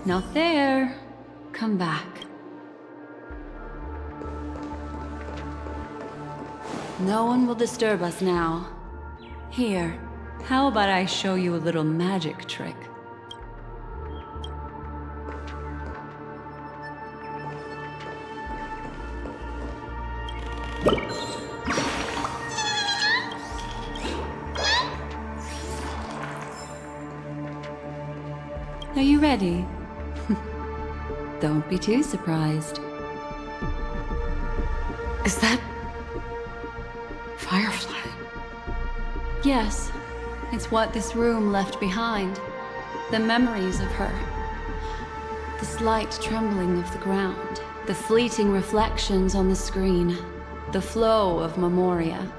Not there. Come back. No one will disturb us now. Here, how about I show you a little magic trick? Are you ready? Don't be too surprised. Is that... Firefly? Yes, it's what this room left behind. The memories of her. The slight trembling of the ground. The fleeting reflections on the screen. The flow of memoria.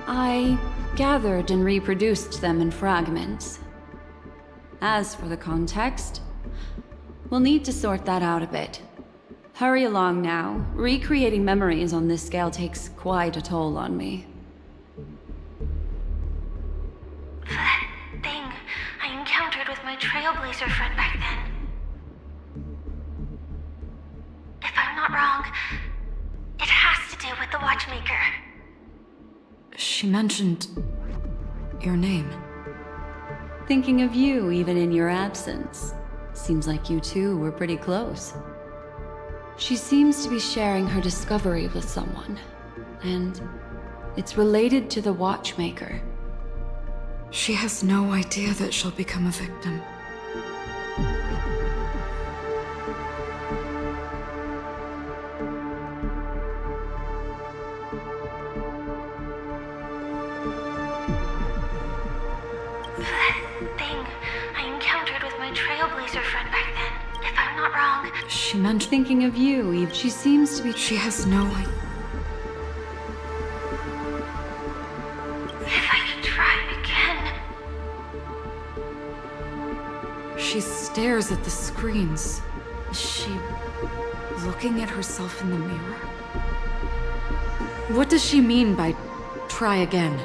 I gathered and reproduced them in fragments. As for the context, we'll need to sort that out a bit. Hurry along now. Recreating memories on this scale takes quite a toll on me. That thing I encountered with my Trailblazer friend back then. If I'm not wrong, it has to do with the Watchmaker. She mentioned... your name. Thinking of you even in your absence. Seems like you two were pretty close. She seems to be sharing her discovery with someone, and it's related to the Watchmaker. She has no idea that she'll become a victim. That thing I encountered with my Trailblazer friend back then. If I'm not wrong, She mentioned... Thinking of you, Eve, she seems to be... She has no idea. if I could try again. She stares at the screens. Is she looking at herself in the mirror? What does she mean by try again?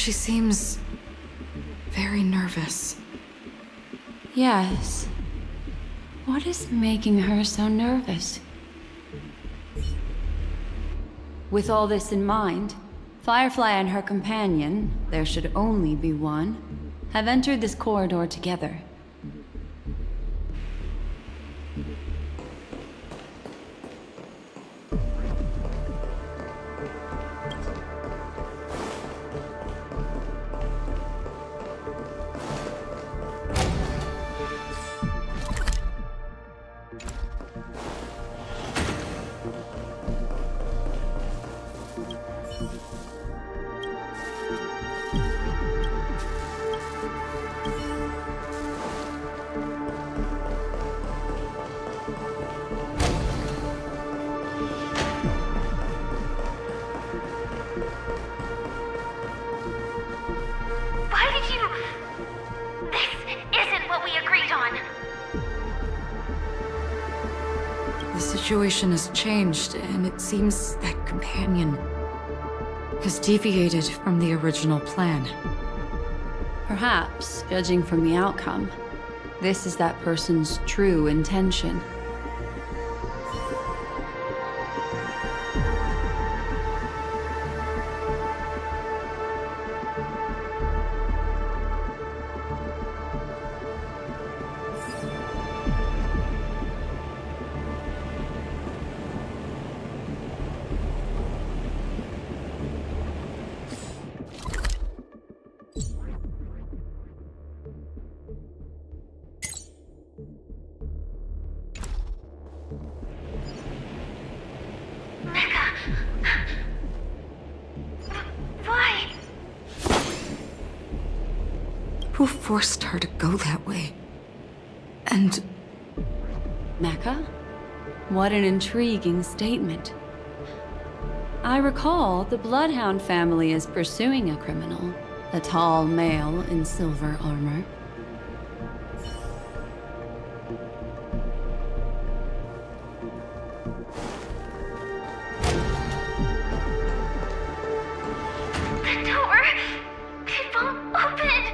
She seems very nervous. Yes. What is making her so nervous? With all this in mind, Firefly and her companion, there should only be one, have entered this corridor together. Why did you... This isn't what we agreed on. The situation has changed, and it seems that companion has deviated from the original plan. Perhaps, judging from the outcome, this is that person's true intention. Mecca. Why? Who forced her to go that way? And Mecca? What an intriguing statement. I recall the Bloodhound family is pursuing a criminal, a tall male in silver armor. The door! It won't open!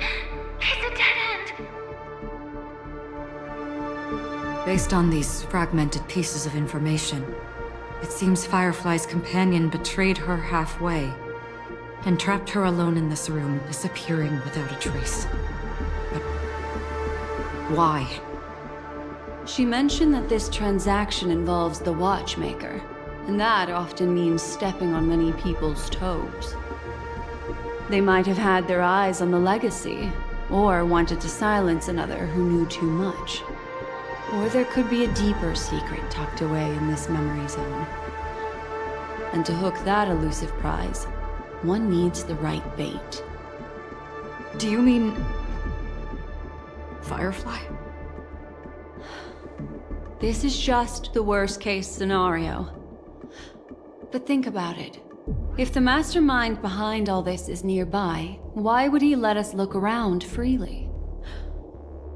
It's a dead end! based on these fragmented pieces of information, it seems Firefly's companion betrayed her halfway and trapped her alone in this room, disappearing without a trace. But why? She mentioned that this transaction involves the Watchmaker, and that often means stepping on many people's toes. They might have had their eyes on the legacy, or wanted to silence another who knew too much. Or there could be a deeper secret tucked away in this memory zone. And to hook that elusive prize, one needs the right bait. Do you mean Firefly? This is just the worst-case scenario. But think about it. If the mastermind behind all this is nearby, why would he let us look around freely?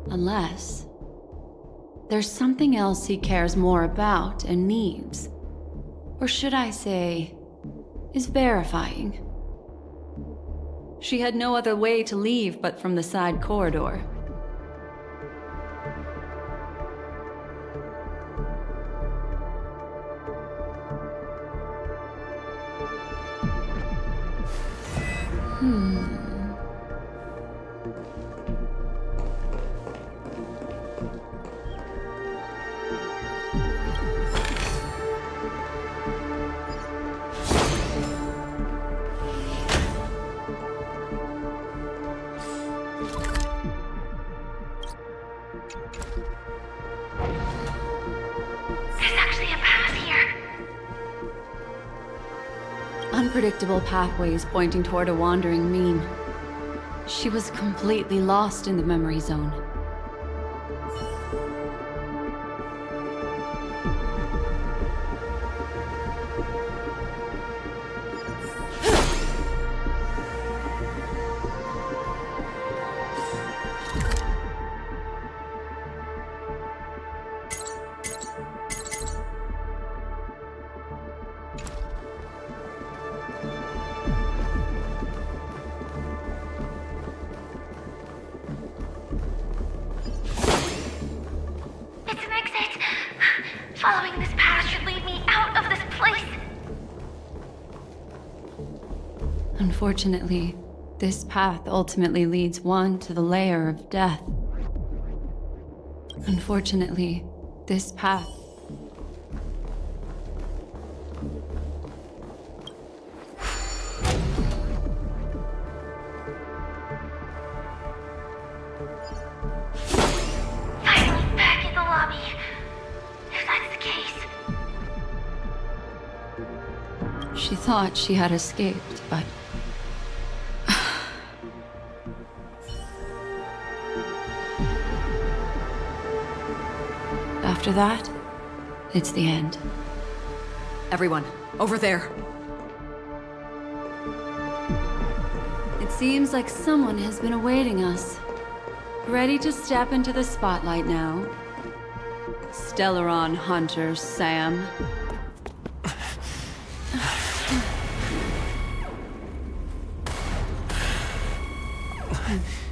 Unless there's something else he cares more about and needs. Or should I say, is verifying. She had no other way to leave but from the side corridor. There's actually a path here. Unpredictable pathways pointing toward a wandering meme. She was completely lost in the memory zone. Following this path should lead me out of this place. Unfortunately, this path ultimately leads one to the lair of death. Unfortunately, this path. Finally back in the lobby. If that's the case. She thought she had escaped, but after that, it's the end. Everyone, over there. It seems like someone has been awaiting us. Ready to step into the spotlight now. Stellaron Hunter Sam.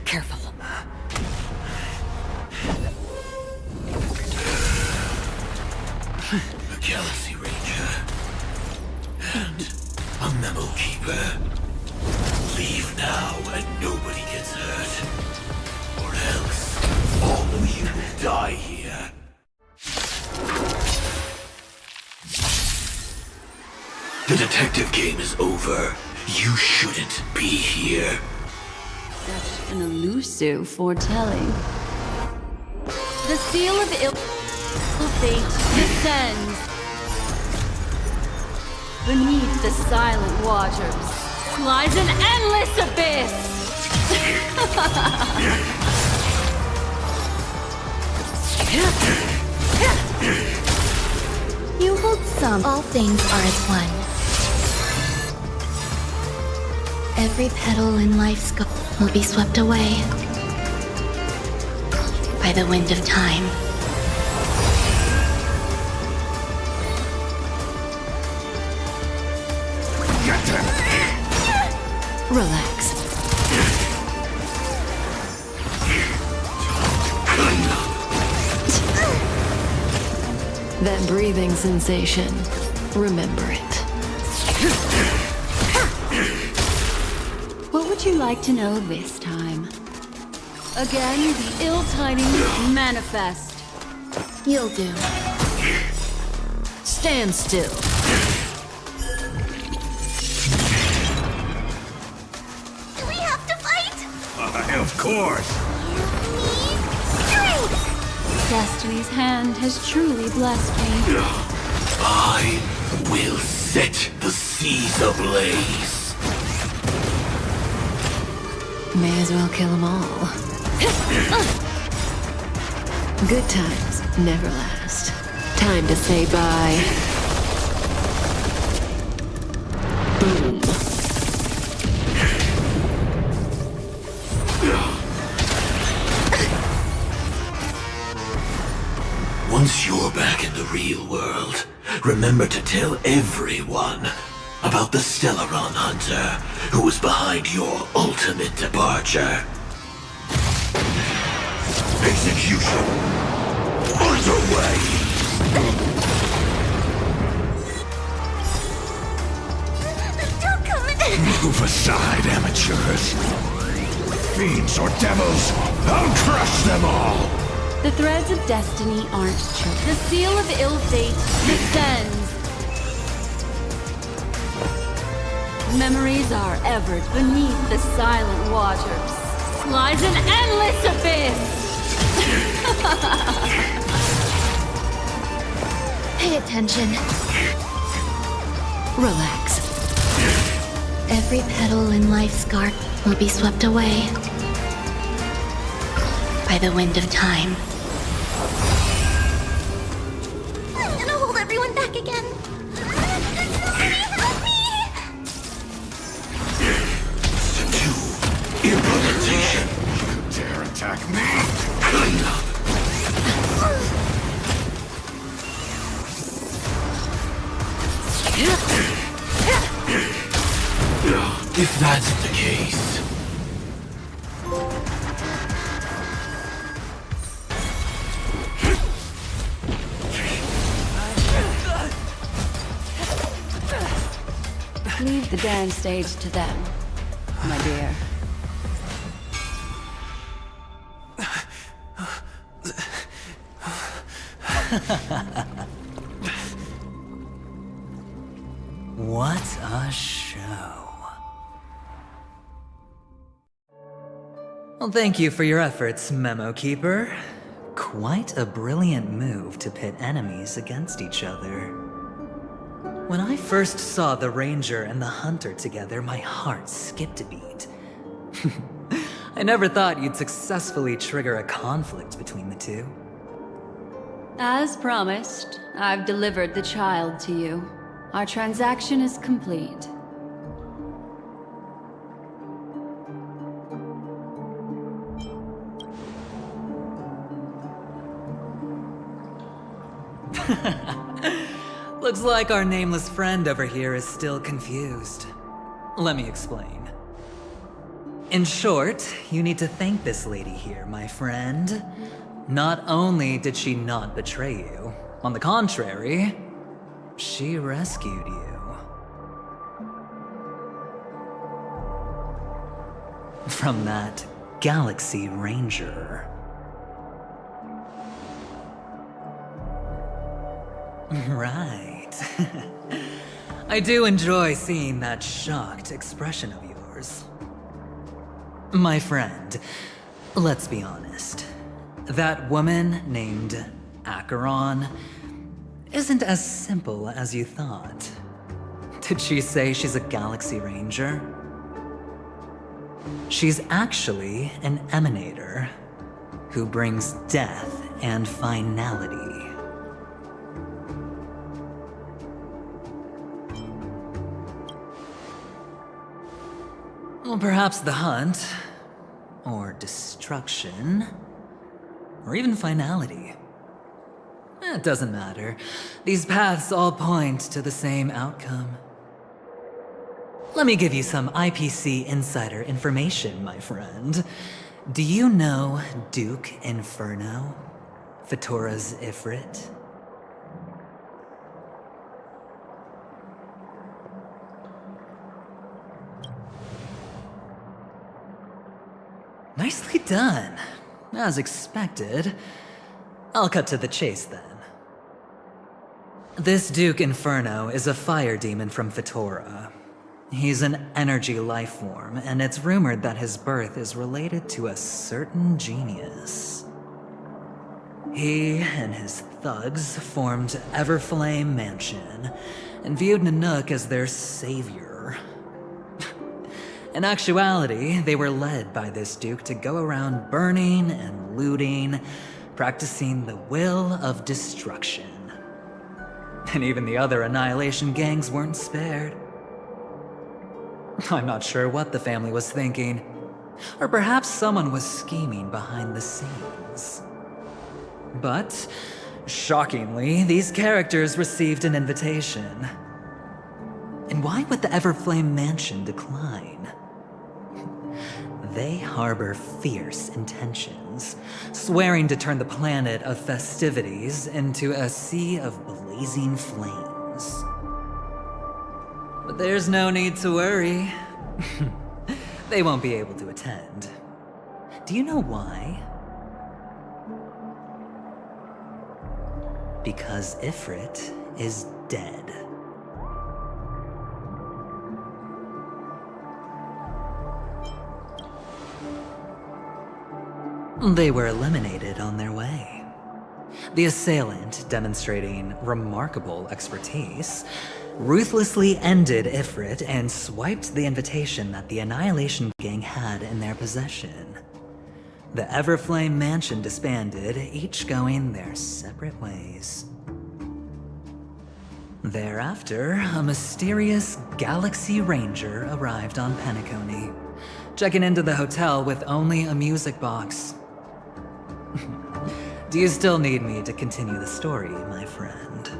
Careful. A Galaxy Ranger. And a Memo Keeper. Leave now and nobody gets hurt. Or else, all of you will die here. The detective game is over. You shouldn't be here. Such an elusive foretelling. The seal of ill fate descends. Beneath the silent waters lies an endless abyss. You hold some. All things are as one. Every petal in life's will be swept away by the wind of time. Relax. That breathing sensation. Remember it. What would you like to know this time? Again, the ill tidings manifest. You'll do. Stand still. Do we have to fight? Of course. Destiny's hand has truly blessed me. I will set the seas ablaze. May as well kill them all. Good times never last. Time to say bye. Boom. Once you're back in the real world, remember to tell everyone about the Stellaron Hunter who was behind your ultimate departure. Execution underway! Don't come in. Move aside, amateurs. Fiends or devils, I'll crush them all! The threads of destiny aren't true. The seal of ill fate descends. Memories are ever beneath the silent waters. Lies an endless abyss. Pay attention. Relax. Every petal in life's scarf will be swept away by the wind of time. I'm gonna hold everyone back again. Somebody help me! To implementation. You dare attack me? Clean up. If that's the case... Leave the dance stage to them, my dear. What a show. Well, thank you for your efforts, Memo Keeper. Quite a brilliant move to pit enemies against each other. When I first saw the Ranger and the Hunter together, my heart skipped a beat. I never thought you'd successfully trigger a conflict between the two. As promised, I've delivered the child to you. Our transaction is complete. Looks like our nameless friend over here is still confused. Let me explain. In short, you need to thank this lady here, my friend. Not only did she not betray you, on the contrary, she rescued you. From that Galaxy Ranger. Right. I do enjoy seeing that shocked expression of yours. My friend, let's be honest. That woman named Acheron isn't as simple as you thought. Did she say she's a Galaxy Ranger? She's actually an Emanator who brings death and finality. Well, perhaps the hunt, or destruction, or even finality. It doesn't matter. These paths all point to the same outcome. Let me give you some IPC insider information, my friend. Do you know Duke Inferno? Fatora's Ifrit? Nicely done. As expected. I'll cut to the chase then. This Duke Inferno is a fire demon from Fatora. He's an energy life form, and it's rumored that his birth is related to a certain genius. He and his thugs formed Everflame Mansion, and viewed Nanook as their savior. In actuality, they were led by this Duke to go around burning and looting, practicing the will of destruction. And even the other Annihilation gangs weren't spared. I'm not sure what the family was thinking, or perhaps someone was scheming behind the scenes. But, shockingly, these characters received an invitation. And why would the Everflame Mansion decline? They harbor fierce intentions, swearing to turn the planet of festivities into a sea of blazing flames. But there's no need to worry. They won't be able to attend. Do you know why? Because Ifrit is dead. They were eliminated on their way. The assailant, demonstrating remarkable expertise, ruthlessly ended Ifrit and swiped the invitation that the Annihilation Gang had in their possession. The Everflame Mansion disbanded, each going their separate ways. Thereafter, a mysterious Galaxy Ranger arrived on Penacony, checking into the hotel with only a music box. Do you still need me to continue the story, my friend?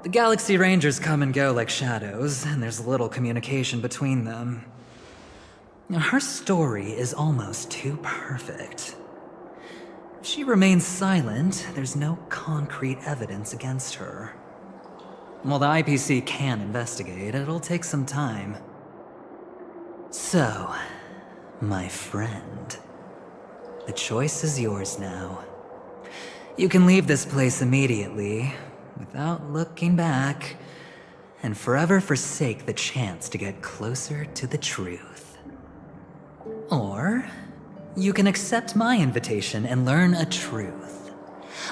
The Galaxy Rangers come and go like shadows, and there's little communication between them. Her story is almost too perfect. If she remains silent, there's no concrete evidence against her. While the IPC can investigate, it'll take some time. So, my friend, the choice is yours now. You can leave this place immediately, without looking back, and forever forsake the chance to get closer to the truth. Or, you can accept my invitation and learn a truth.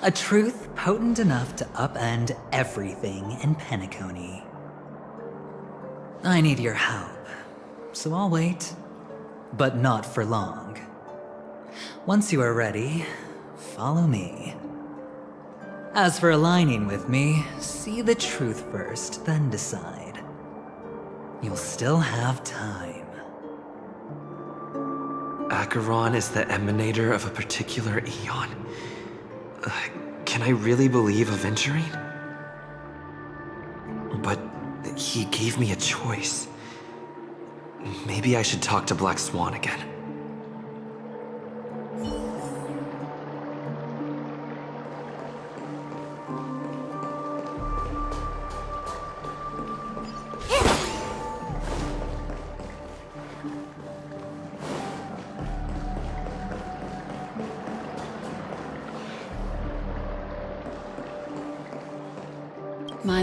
A truth potent enough to upend everything in Penacony. I need your help, so I'll wait, but not for long. Once you are ready, follow me. As for aligning with me, see the truth first, then decide. You'll still have time. Acheron is the emanator of a particular eon. Can I really believe Aventurine? But he gave me a choice. Maybe I should talk to Black Swan again.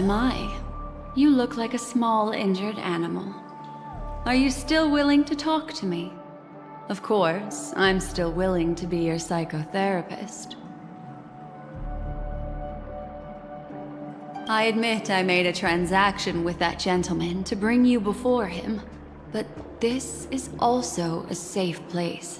My. You look like a small, injured animal. Are you still willing to talk to me? Of course, I'm still willing to be your psychotherapist. I admit I made a transaction with that gentleman to bring you before him, but this is also a safe place.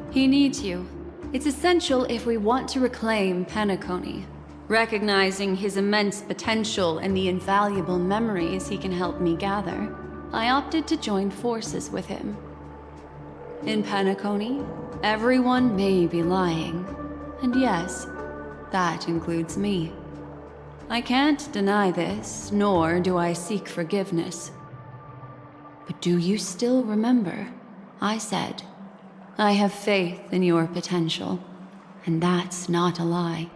He needs you. It's essential if we want to reclaim Penacony. Recognizing his immense potential and the invaluable memories he can help me gather, I opted to join forces with him. In Penacony, everyone may be lying, and yes, that includes me. I can't deny this, nor do I seek forgiveness. But do you still remember? I said, I have faith in your potential, and that's not a lie.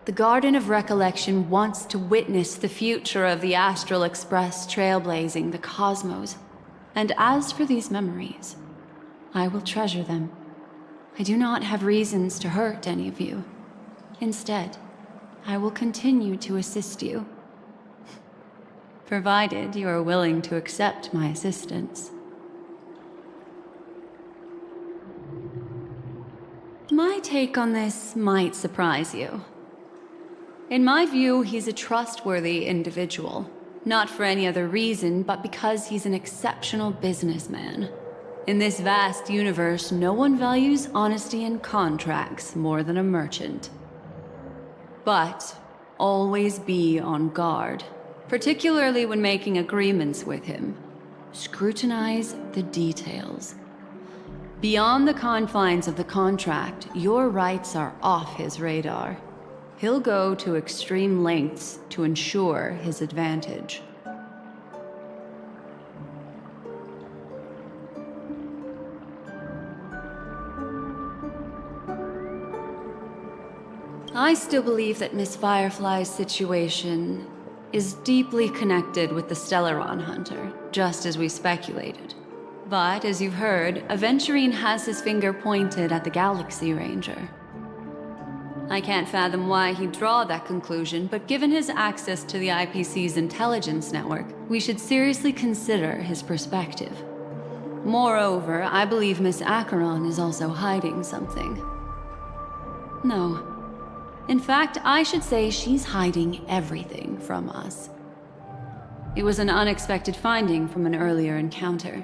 The Garden of Recollection wants to witness the future of the Astral Express trailblazing the cosmos. And as for these memories, I will treasure them. I do not have reasons to hurt any of you. Instead, I will continue to assist you. Provided you are willing to accept my assistance. My take on this might surprise you. In my view, he's a trustworthy individual. Not for any other reason, but because he's an exceptional businessman. In this vast universe, no one values honesty in contracts more than a merchant. But always be on guard, particularly when making agreements with him. Scrutinize the details. Beyond the confines of the contract, your rights are off his radar. He'll go to extreme lengths to ensure his advantage. I still believe that Miss Firefly's situation is deeply connected with the Stellaron Hunter, just as we speculated. But, as you've heard, Aventurine has his finger pointed at the Galaxy Ranger. I can't fathom why he'd draw that conclusion, but given his access to the IPC's intelligence network, we should seriously consider his perspective. Moreover, I believe Miss Acheron is also hiding something. No. In fact, I should say she's hiding everything from us. It was an unexpected finding from an earlier encounter.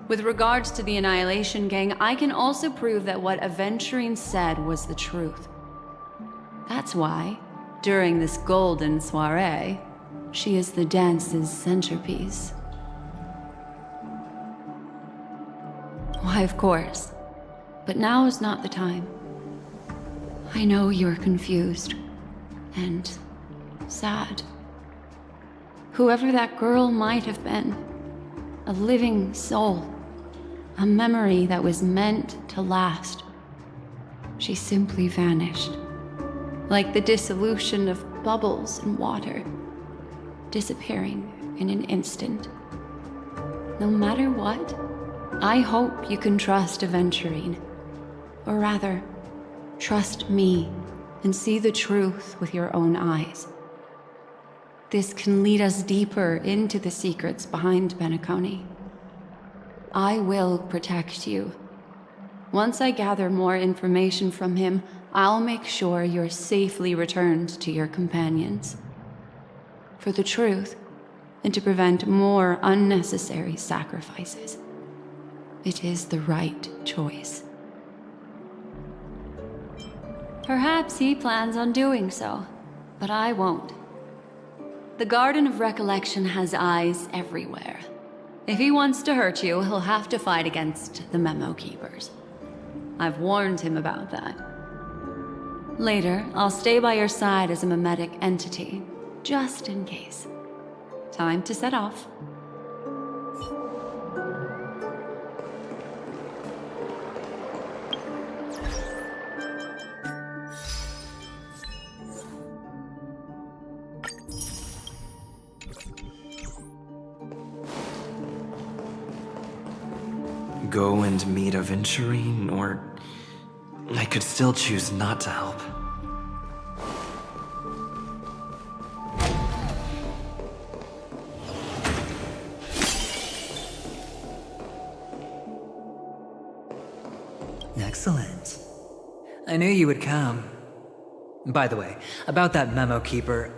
With regards to the Annihilation Gang, I can also prove that what Aventurine said was the truth. That's why, during this golden soiree, she is the dance's centerpiece. Why, of course. But now is not the time. I know you're confused and sad. Whoever that girl might have been, a living soul, a memory that was meant to last. she simply vanished. Like the dissolution of bubbles in water, disappearing in an instant. No matter what, I hope you can trust Aventurine. Or rather, trust me and see the truth with your own eyes. This can lead us deeper into the secrets behind Penacony. I will protect you. Once I gather more information from him, I'll make sure you're safely returned to your companions. For the truth, and to prevent more unnecessary sacrifices. It is the right choice. Perhaps he plans on doing so, but I won't. The Garden of Recollection has eyes everywhere. If he wants to hurt you, he'll have to fight against the Memo Keepers. I've warned him about that. Later, I'll stay by your side as a memetic entity, just in case. Time to set off. Go and meet Aventurine, or I could still choose not to help. Excellent. I knew you would come. By the way, about that Memo Keeper...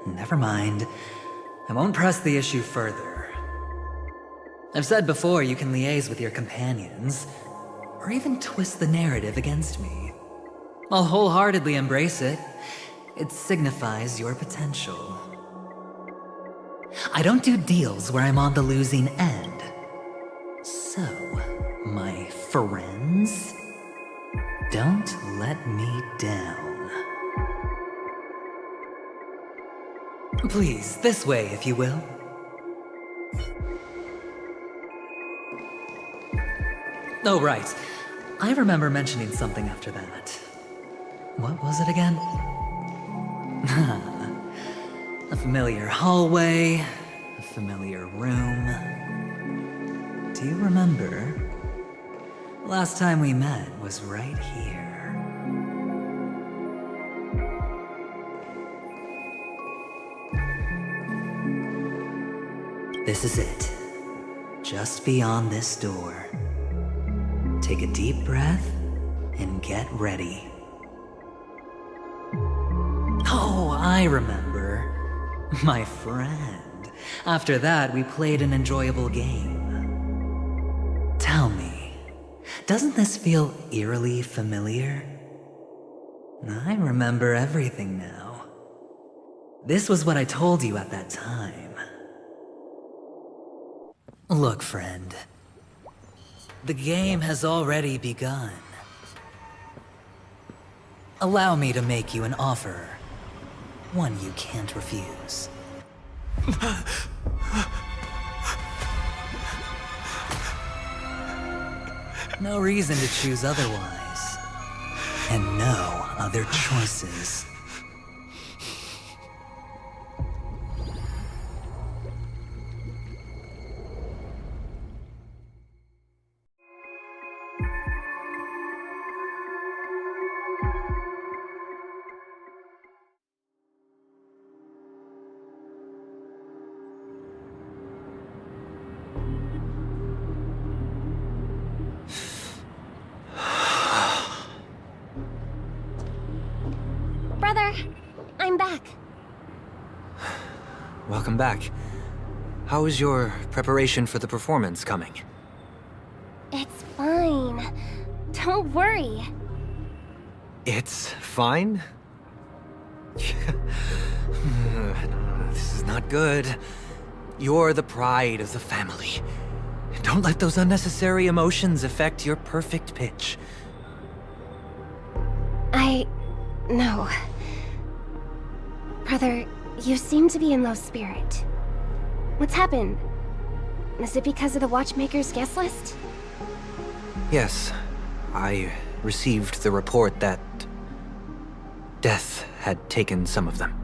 Never mind. I won't press the issue further. I've said before you can liaise with your companions, or even twist the narrative against me. I'll wholeheartedly embrace it. It signifies your potential. I don't do deals where I'm on the losing end. So, my friends, don't let me down. Please, this way, if you will. Oh, right. I remember mentioning something after that. What was it again? A familiar hallway, a familiar room. Do you remember? Last time we met was right here. This is it. Just beyond this door. Take a deep breath and get ready. Oh, I remember. My friend. After that, we played an enjoyable game. Tell me, doesn't this feel eerily familiar? I remember everything now. This was what I told you at that time. Look, friend. The game has already begun. Allow me to make you an offer. One you can't refuse. No reason to choose otherwise. And no other choices. I'm back. Welcome back. How is your preparation for the performance coming? It's fine. Don't worry. It's fine? This is not good. You're the pride of the family. Don't let those unnecessary emotions affect your perfect pitch. No. Brother, you seem to be in low spirit. What's happened? Is it because of the Watchmaker's guest list? Yes, I received the report that death had taken some of them.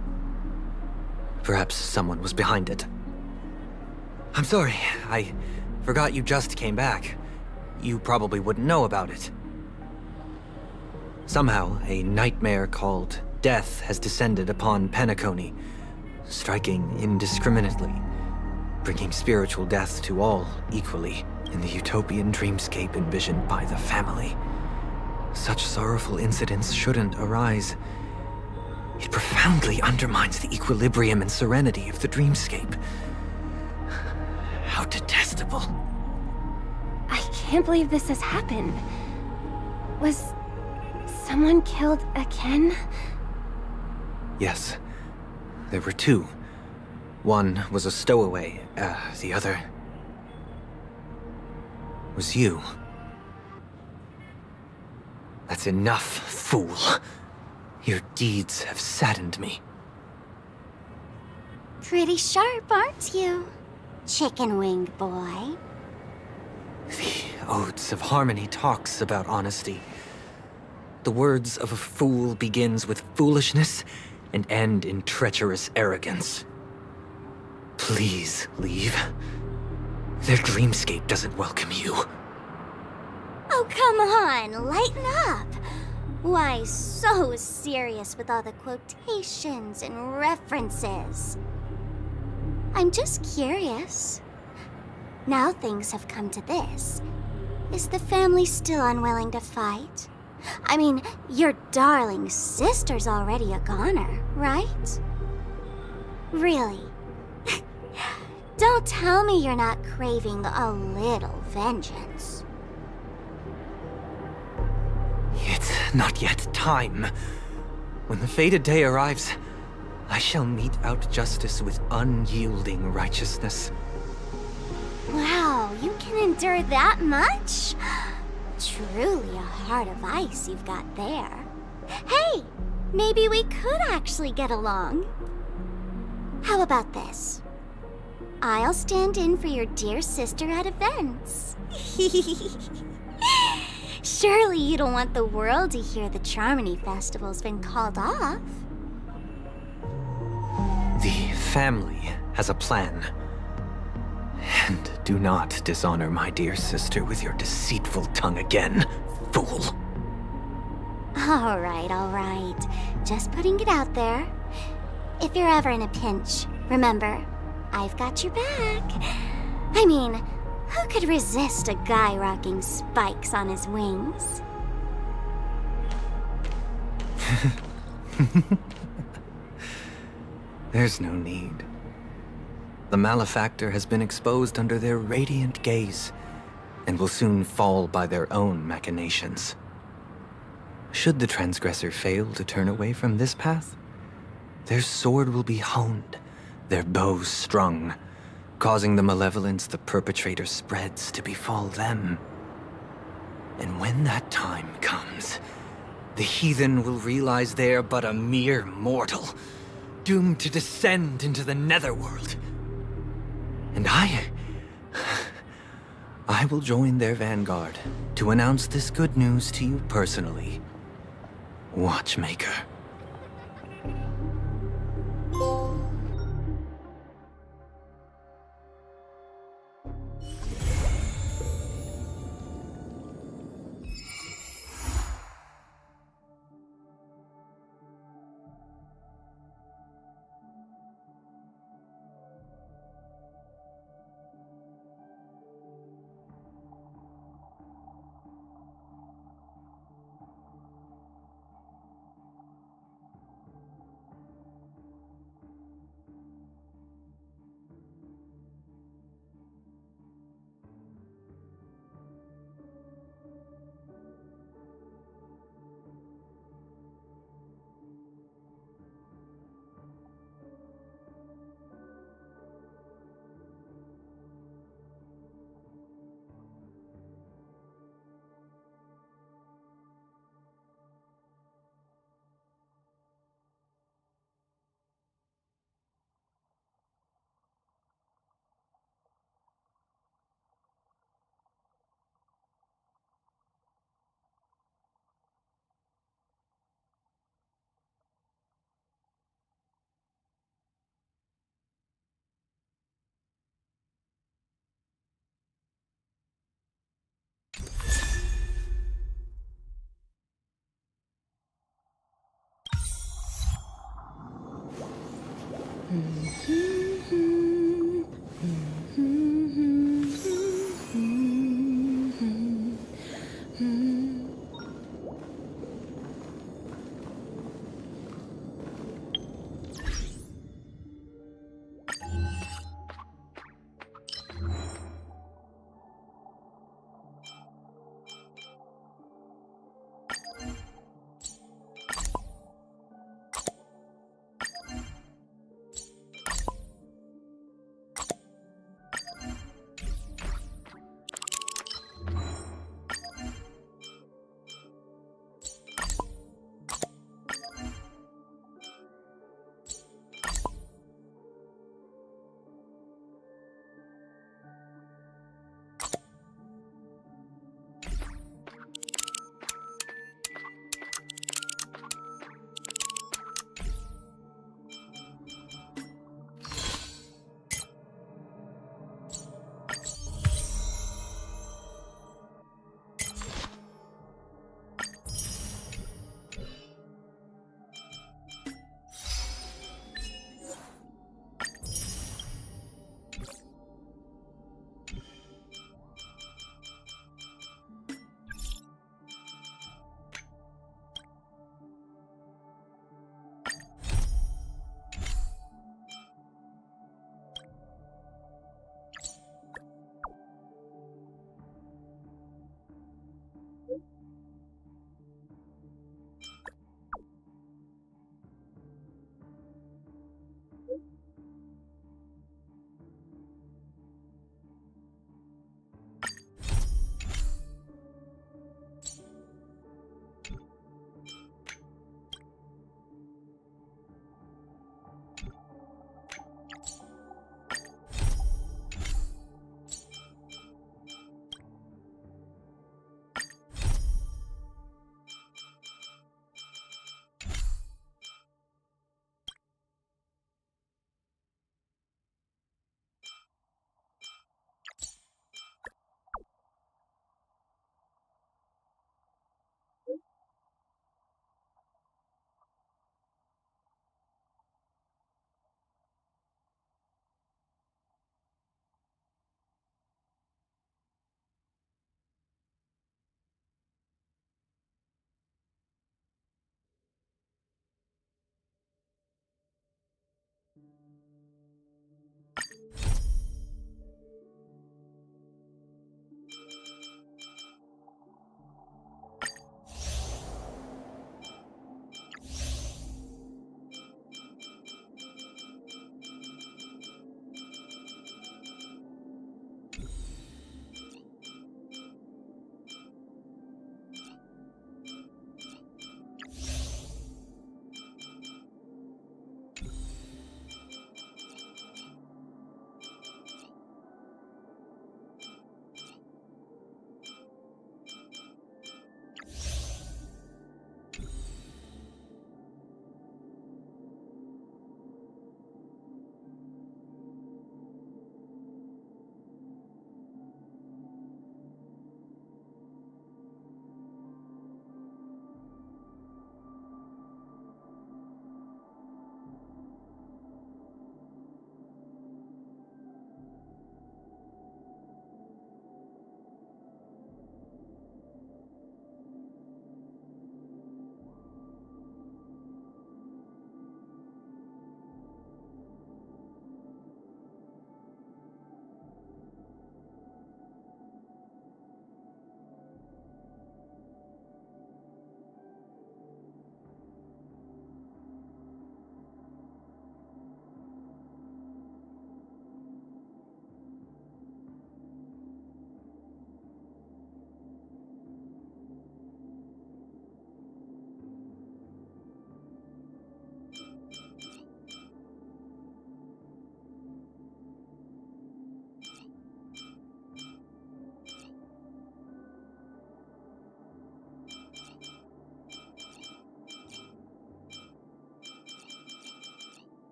Perhaps someone was behind it. I'm sorry, I forgot you just came back. You probably wouldn't know about it. Somehow, a nightmare called Death has descended upon Penacony, striking indiscriminately, bringing spiritual death to all equally in the utopian dreamscape envisioned by the family. Such sorrowful incidents shouldn't arise. It profoundly undermines the equilibrium and serenity of the dreamscape. How detestable. I can't believe this has happened. Was someone killed again? Yes. There were two. One was a stowaway, the other was you. That's enough, fool. Your deeds have saddened me. Pretty sharp, aren't you? Chicken-winged boy. The Odes of Harmony talks about honesty. The words of a fool begins with foolishness and end in treacherous arrogance. Please leave. Their dreamscape doesn't welcome you. Oh, come on, lighten up. Why so serious with all the quotations and references? I'm just curious. Now things have come to this. Is the family still unwilling to fight? I mean, your darling sister's already a goner, right? Really? Don't tell me you're not craving a little vengeance. It's not yet time. When the fated day arrives, I shall mete out justice with unyielding righteousness. Wow, you can endure that much? Truly a heart of ice you've got there. Hey, maybe we could actually get along. How about this? I'll stand in for your dear sister at events. Surely you don't want the world to hear the Charmony Festival's been called off. The family has a plan. And do not dishonor my dear sister with your deceitful tongue again, fool. All right. Just putting it out there. If you're ever in a pinch, remember, I've got your back. I mean, who could resist a guy rocking spikes on his wings? There's no need. The malefactor has been exposed under their radiant gaze, and will soon fall by their own machinations. Should the transgressor fail to turn away from this path, their sword will be honed, their bow strung, causing the malevolence the perpetrator spreads to befall them. And when that time comes, the heathen will realize they're but a mere mortal, doomed to descend into the netherworld. And I will join their vanguard to announce this good news to you personally, Watchmaker.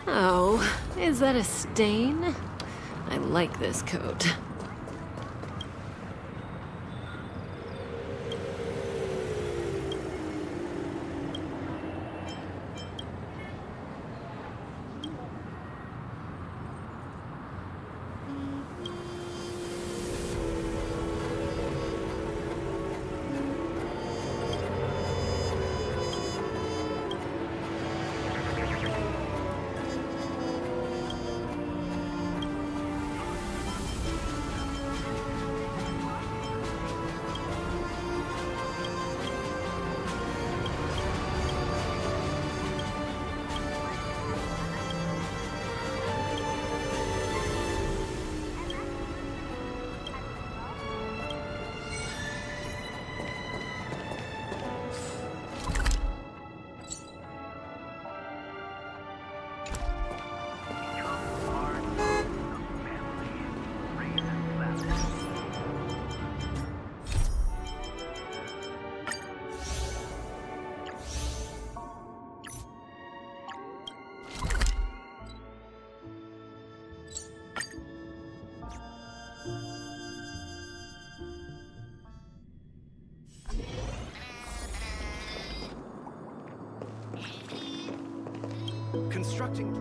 Oh, is that a stain? I like this coat. Constructing.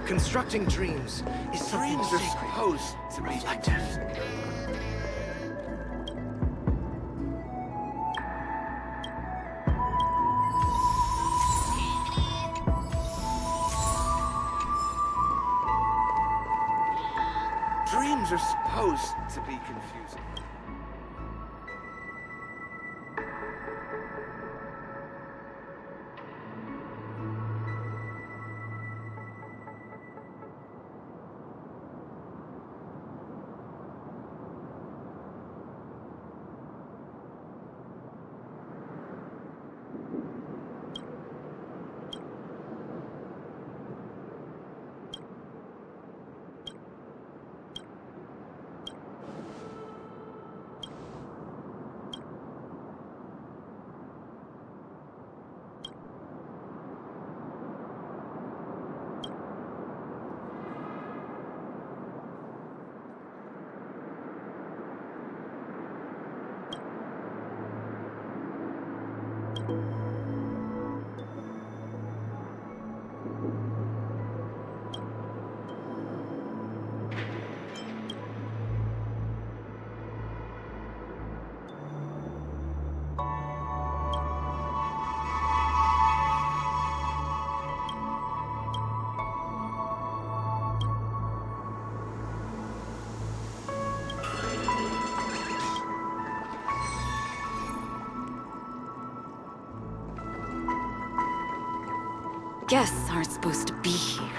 Constructing dreams is something dreams are supposed to be like this. Dreams are supposed to be confusing. Guests aren't supposed to be here.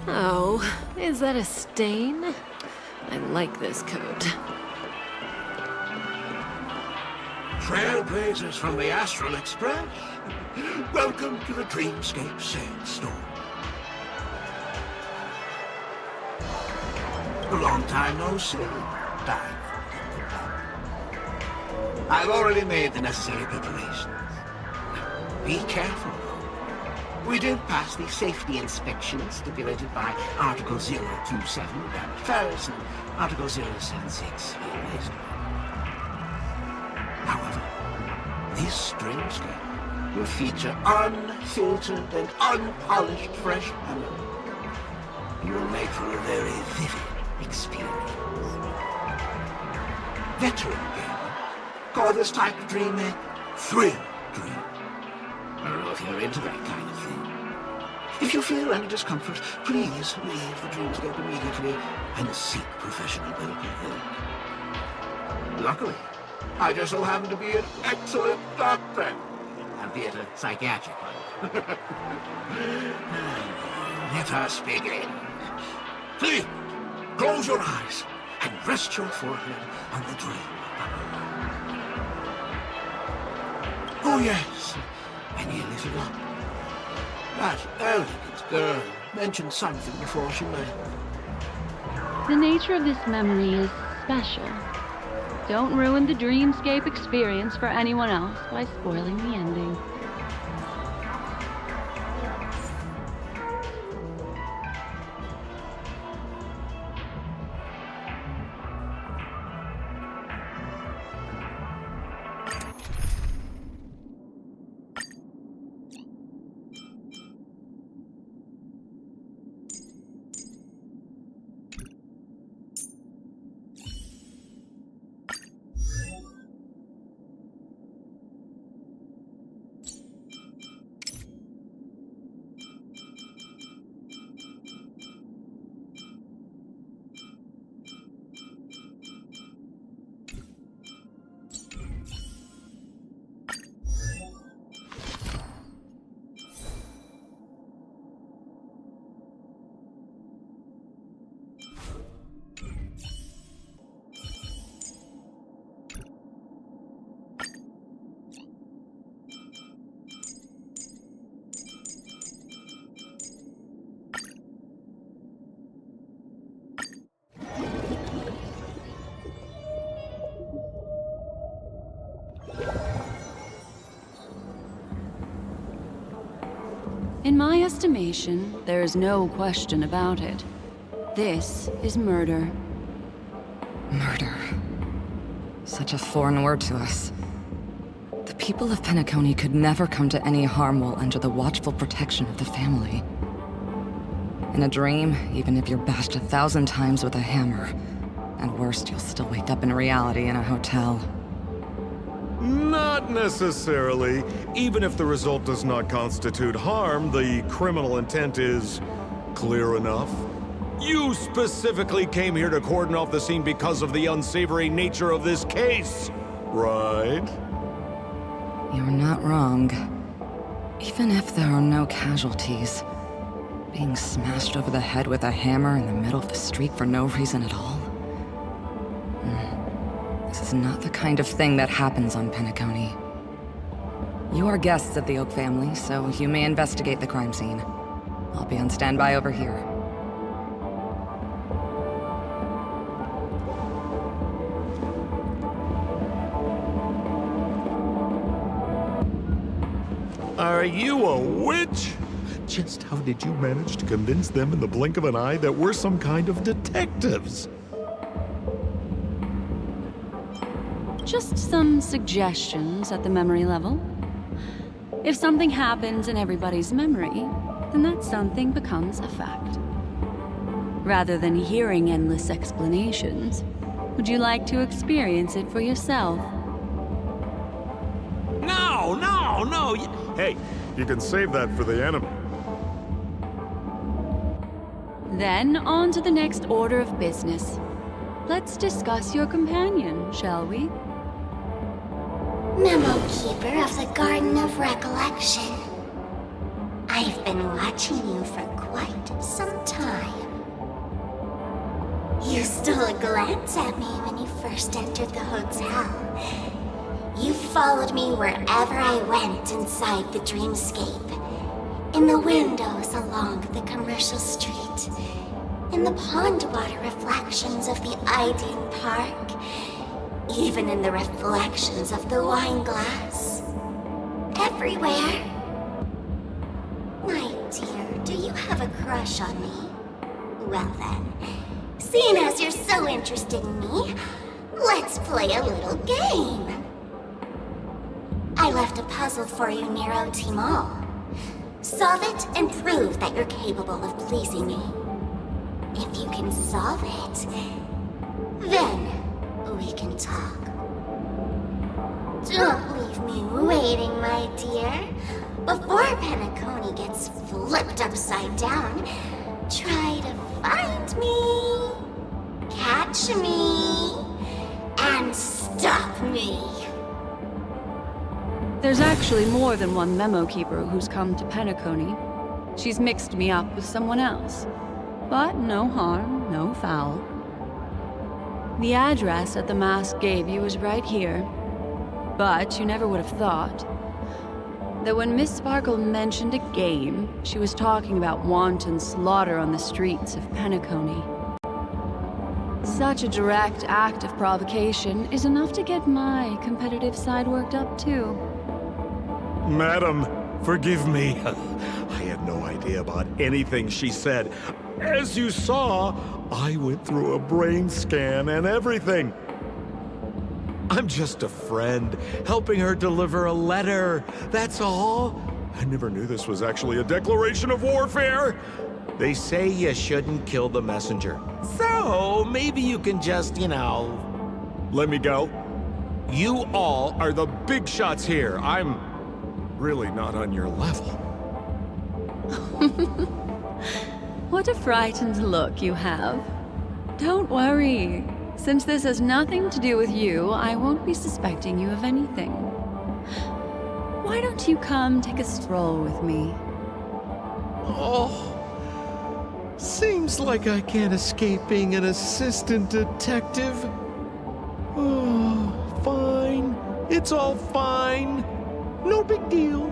Oh, is that a stain? I like this coat. Trailblazers from the Astral Express. Welcome to the Dreamscape Sandstorm. A long time no see, Diamond. I've already made the necessary preparations. Be careful. We did pass the safety inspection stipulated by Article 027 Damage First and Article 076 However, this Dreamscape will feature unfiltered and unpolished fresh memory. You will make for a very vivid experience. Veteran gamer, call this type of dream a thrill dream. I don't know if you're into that kind of thing. If you feel any discomfort, please leave the Dreamscape immediately and seek professional medical help. Luckily, I just so happen to be an excellent doctor, albeit a psychiatric one. Let us begin. Please, close your eyes and rest your forehead on the dream. Oh yes, I nearly forgot. That elegant girl mentioned something before she left. The nature of this memory is special. Don't ruin the Dreamscape experience for anyone else by spoiling the ending. In my estimation, there is no question about it. This is murder. Murder. Such a foreign word to us. The people of Penacony could never come to any harm while under the watchful protection of the family. In a dream, even if you're bashed 1,000 times with a hammer, at worst, you'll still wake up in reality in a hotel. Not necessarily. Even if the result does not constitute harm, the criminal intent is clear enough. You specifically came here to cordon off the scene because of the unsavory nature of this case, right? You're not wrong. Even if there are no casualties, being smashed over the head with a hammer in the middle of the street for no reason at all? This is not the kind of thing that happens on Penacony. You are guests of the Oak family, so you may investigate the crime scene. I'll be on standby over here. Are you a witch? Just how did you manage to convince them in the blink of an eye that we're some kind of detectives? Just some suggestions at the memory level. If something happens in everybody's memory, then that something becomes a fact. Rather than hearing endless explanations, would you like to experience it for yourself? No! Hey, you can save that for the enemy. Then on to the next order of business. Let's discuss your companion, shall we? Memo Keeper of the Garden of Recollection. I've been watching you for quite some time. You stole a glance at me when you first entered the hotel. You followed me wherever I went inside the dreamscape. In the windows along the commercial street. In the pond water reflections of the Ideen Park. Even in the reflections of the wine glass. Everywhere. My dear, do you have a crush on me? Well then, seeing as you're so interested in me, let's play a little game. I left a puzzle for you near OT Mall. Solve it and prove that you're capable of pleasing me. If you can solve it, then we can talk. Don't leave me waiting, my dear. Before Penacony gets flipped upside down, try to find me, catch me, and stop me. There's actually more than one memo keeper who's come to Penacony. She's mixed me up with someone else. But no harm, no foul. The address that the mask gave you is right here. But you never would have thought that when Miss Sparkle mentioned a game, she was talking about wanton slaughter on the streets of Penacony. Such a direct act of provocation is enough to get my competitive side worked up too. Madam, forgive me. I had no idea about anything she said. As you saw, I went through a brain scan and everything. I'm just a friend, helping her deliver a letter. That's all. I never knew this was actually a declaration of warfare. They say you shouldn't kill the messenger. So, maybe you can just, let me go. You all are the big shots here. I'm really not on your level. What a frightened look you have. Don't worry. Since this has nothing to do with you, I won't be suspecting you of anything. Why don't you come take a stroll with me? Oh, seems like I can't escape being an assistant detective. Oh, fine. It's all fine. No big deal.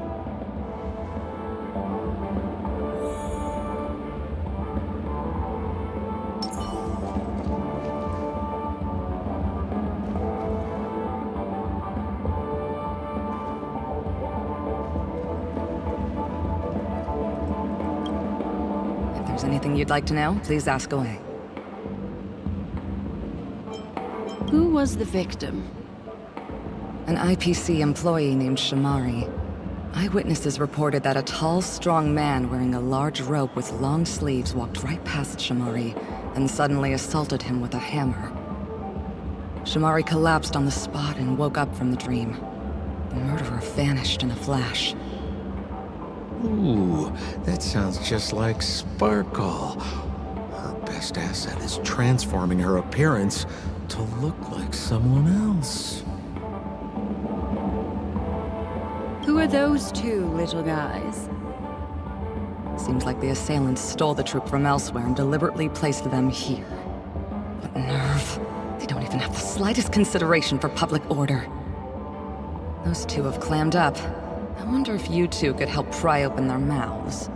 If there's anything you'd like to know, please ask away. Who was the victim? An IPC employee named Shamari. Eyewitnesses reported that a tall, strong man wearing a large robe with long sleeves walked right past Shamari and suddenly assaulted him with a hammer. Shamari collapsed on the spot and woke up from the dream. The murderer vanished in a flash. Ooh, that sounds just like Sparkle. Her best asset is transforming her appearance to look like someone else. Who are those two little guys? Seems like the assailants stole the troop from elsewhere and deliberately placed them here. What nerve. They don't even have the slightest consideration for public order. Those two have clammed up. I wonder if you two could help pry open their mouths.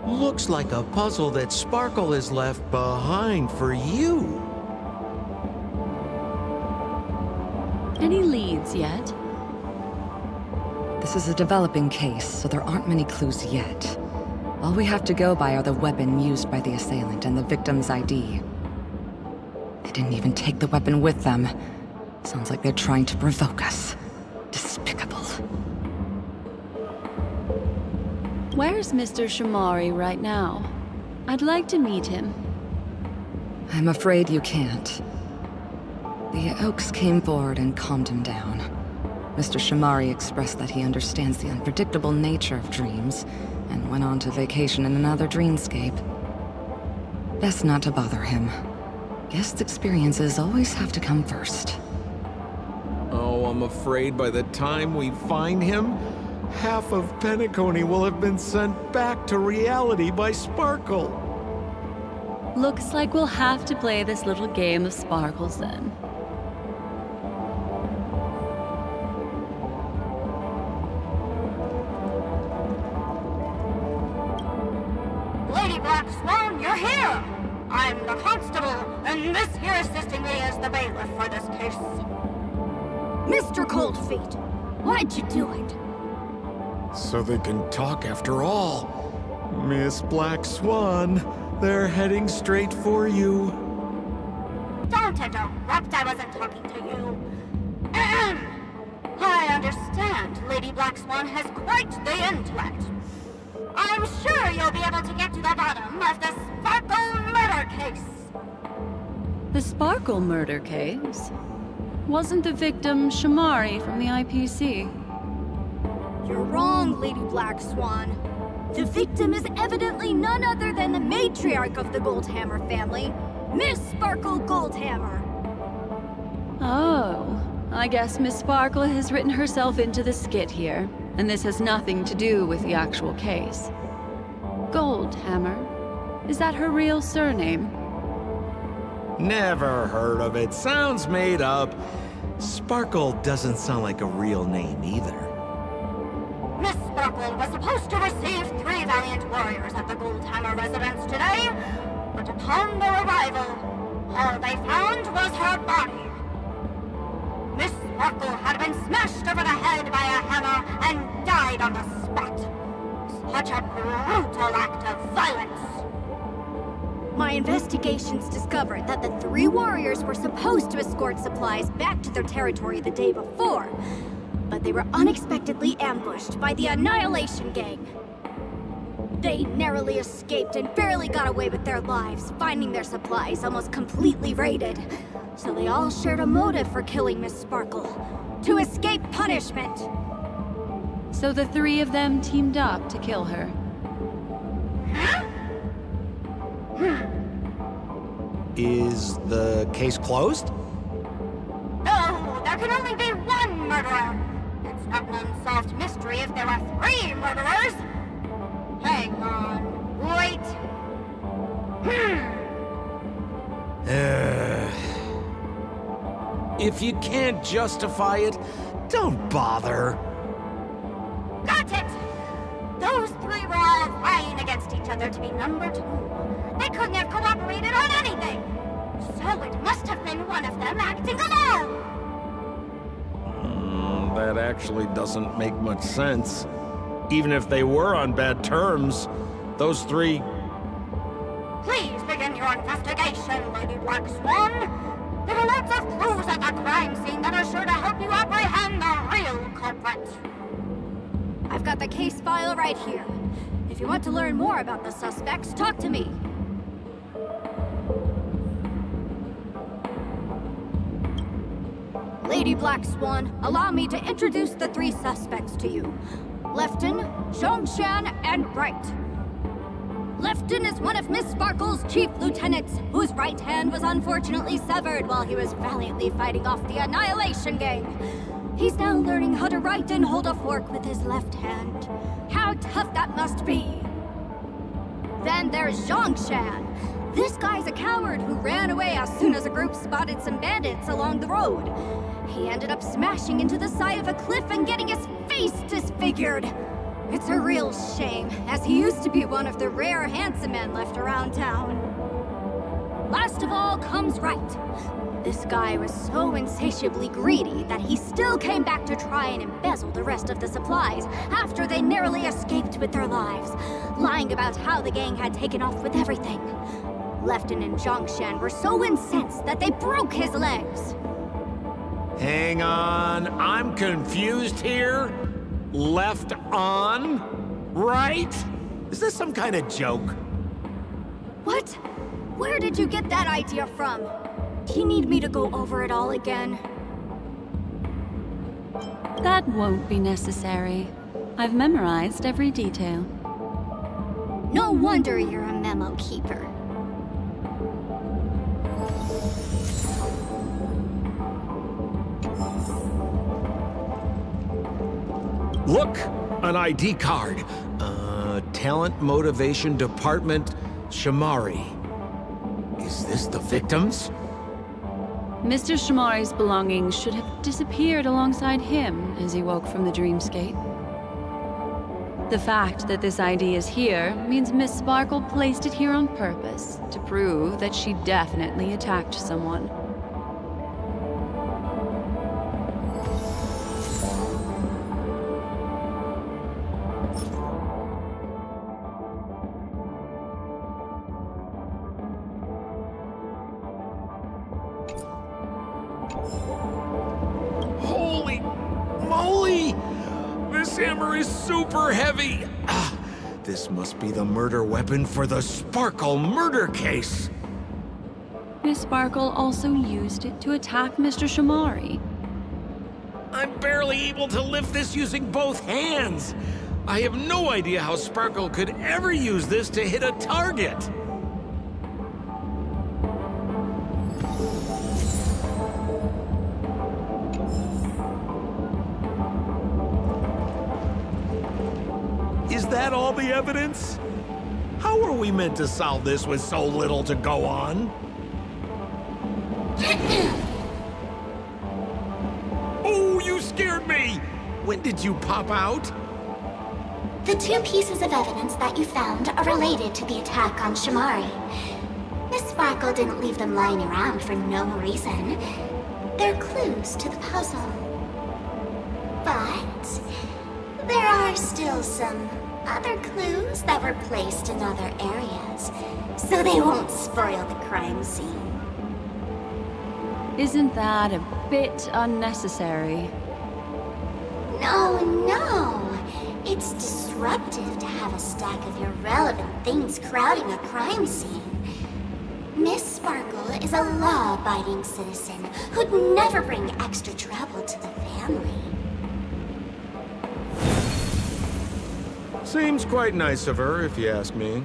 Looks like a puzzle that Sparkle has left behind for you. Any leads yet? This is a developing case, so there aren't many clues yet. All we have to go by are the weapon used by the assailant and the victim's ID. They didn't even take the weapon with them. Sounds like they're trying to provoke us. Despicable. Where's Mr. Shamari right now? I'd like to meet him. I'm afraid you can't. The Oaks came forward and calmed him down. Mr. Shamari expressed that he understands the unpredictable nature of dreams, and went on to vacation in another dreamscape. Best not to bother him. Guest experiences always have to come first. Oh, I'm afraid by the time we find him, half of Penacony will have been sent back to reality by Sparkle. Looks like we'll have to play this little game of sparkles then. Lady Black Swan, you're here! I'm the constable, and this here assisting me is the bailiff for this case. Mr. Coldfeet, why'd you do it? So they can talk after all. Miss Black Swan, they're heading straight for you. Don't interrupt, I wasn't talking to you. Ahem. I understand Lady Black Swan has quite the intellect. I'm sure you'll be able to get to the bottom of the Sparkle murder case. The Sparkle murder case? Wasn't the victim Shamari from the IPC? You're wrong, Lady Black Swan. The victim is evidently none other than the matriarch of the Goldhammer family, Miss Sparkle Goldhammer. Oh, I guess Miss Sparkle has written herself into the skit here, and this has nothing to do with the actual case. Goldhammer? Is that her real surname? Never heard of it. Sounds made up. Sparkle doesn't sound like a real name either. Miss Sparkle was supposed to receive 3 valiant warriors at the Goldhammer residence today, but upon their arrival, all they found was her body. Miss Sparkle had been smashed over the head by a hammer and died on the spot. Such a brutal act of violence. My investigations discovered that the 3 warriors were supposed to escort supplies back to their territory the day before, but they were unexpectedly ambushed by the Annihilation Gang. They narrowly escaped and barely got away with their lives, finding their supplies almost completely raided. So they all shared a motive for killing Miss Sparkle, to escape punishment. So the 3 of them teamed up to kill her. Is the case closed? No, there can only be one murderer. It's not an unsolved mystery if there are 3 murderers. Hang on, wait. If you can't justify it, don't bother. Got it! Those 3 were all vying against each other to be number 2. They couldn't have cooperated on anything. So it must have been one of them acting alone. That actually doesn't make much sense. Even if they were on bad terms, those 3... Please begin your investigation, Lady Black Swan. There are lots of clues at the crime scene that are sure to help you apprehend the real culprit. I've got the case file right here. If you want to learn more about the suspects, talk to me. Lady Black Swan, allow me to introduce the 3 suspects to you. Lefton, Zhongshan, and Bright. Lefton is one of Miss Sparkle's chief lieutenants, whose right hand was unfortunately severed while he was valiantly fighting off the Annihilation Gang. He's now learning how to write and hold a fork with his left hand. How tough that must be! Then there's Zhongshan. This guy's a coward who ran away as soon as a group spotted some bandits along the road. He ended up smashing into the side of a cliff and getting his face disfigured. It's a real shame, as he used to be one of the rare handsome men left around town. Last of all comes Wright. This guy was so insatiably greedy that he still came back to try and embezzle the rest of the supplies after they narrowly escaped with their lives, lying about how the gang had taken off with everything. Lefton and Zhongshan were so incensed that they broke his legs. Hang on, I'm confused here. Left on? Right? Is this some kind of joke? What? Where did you get that idea from? Do you need me to go over it all again? That won't be necessary. I've memorized every detail. No wonder you're a memo keeper. Look! An ID card. Talent Motivation Department, Shamari. Is this the victims? Mr. Shamari's belongings should have disappeared alongside him as he woke from the dreamscape. The fact that this ID is here means Miss Sparkle placed it here on purpose to prove that she definitely attacked someone. Holy moly! This hammer is super heavy! This must be the murder weapon for the Sparkle murder case! Miss Sparkle also used it to attack Mr. Shamari. I'm barely able to lift this using both hands! I have no idea how Sparkle could ever use this to hit a target! Is that all the evidence? How are we meant to solve this with so little to go on? Oh, you scared me! When did you pop out? The two pieces of evidence that you found are related to the attack on Shamari. Miss Sparkle didn't leave them lying around for no reason. They're clues to the puzzle. But there are still some other clues that were placed in other areas, so they won't spoil the crime scene. Isn't that a bit unnecessary? No. It's disruptive to have a stack of irrelevant things crowding a crime scene. Miss Sparkle is a law-abiding citizen who'd never bring extra trouble to the family. Seems quite nice of her, if you ask me.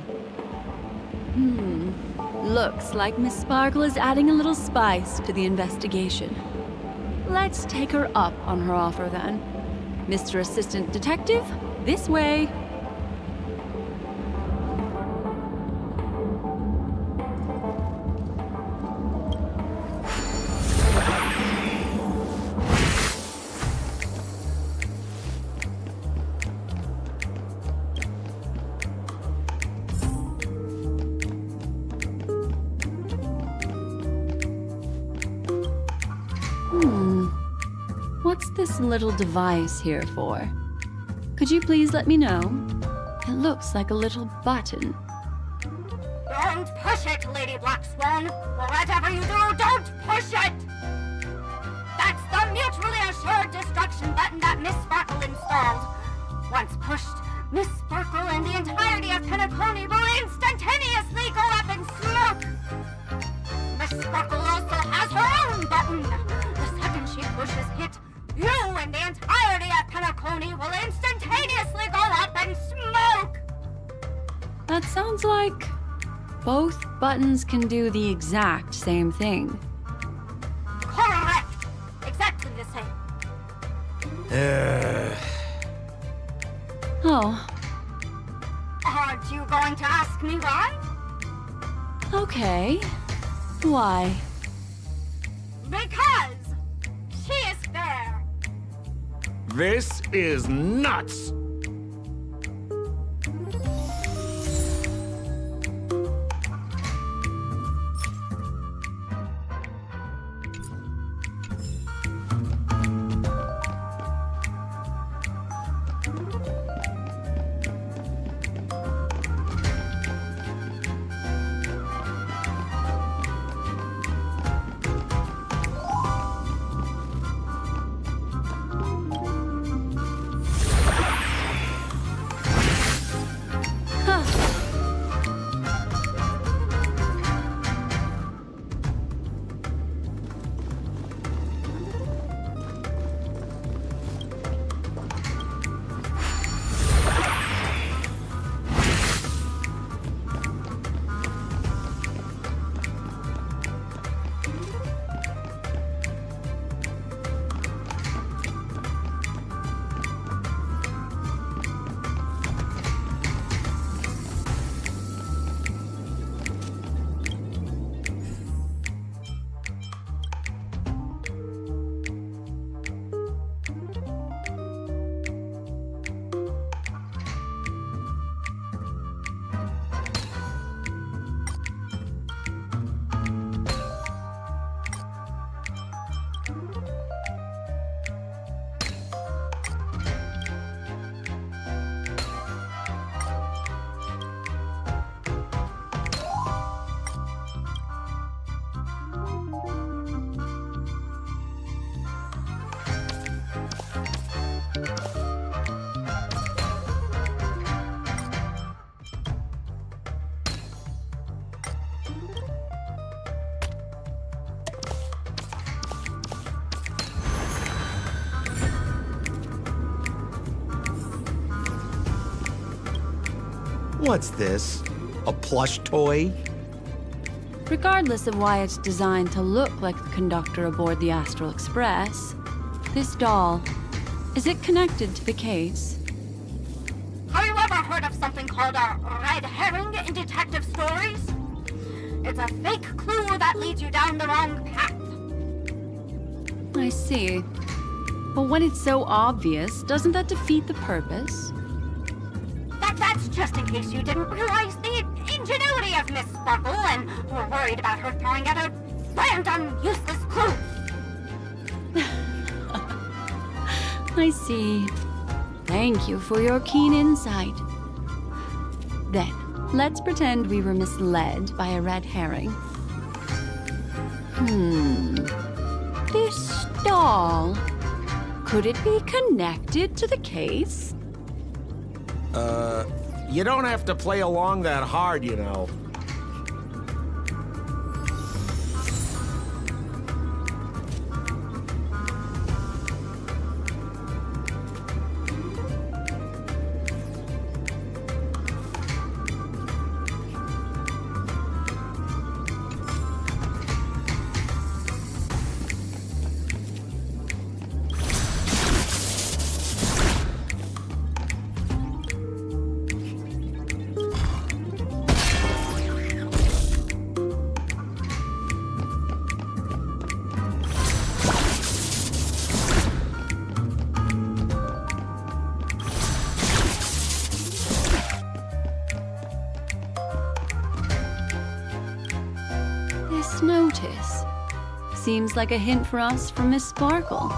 Looks like Miss Sparkle is adding a little spice to the investigation. Let's take her up on her offer then. Mr. Assistant Detective, this way. What's this little device here for? Could you please let me know? It looks like a little button. Don't push it, Lady Black Swan. Whatever you do, don't push it! That's the mutually assured destruction button that Miss Sparkle installed. Once pushed, Miss Sparkle and the entirety of Penacony will instantaneously go up in smoke! Miss Sparkle also has her own button. The second she pushes hit, you and the entirety of Penacony will instantaneously go up in smoke! That sounds like both buttons can do the exact same thing. Correct! Exactly the same. Oh, Aren't you going to ask me why? okay. Why? Because she is fair. This is nuts! What's this? A plush toy? Regardless of why it's designed to look like the conductor aboard the Astral Express, this doll, is it connected to the case? Have you ever heard of something called a red herring in detective stories? It's a fake clue that leads you down the wrong path. I see. But when it's so obvious, doesn't that defeat the purpose? That's just in case you didn't realize the ingenuity of Miss Sparkle and were worried about her throwing out a random, useless clue. I see. Thank you for your keen insight. Then, let's pretend we were misled by a red herring. This doll, could it be connected to the case? You don't have to play along that hard, you know. This notice seems like a hint for us from Miss Sparkle.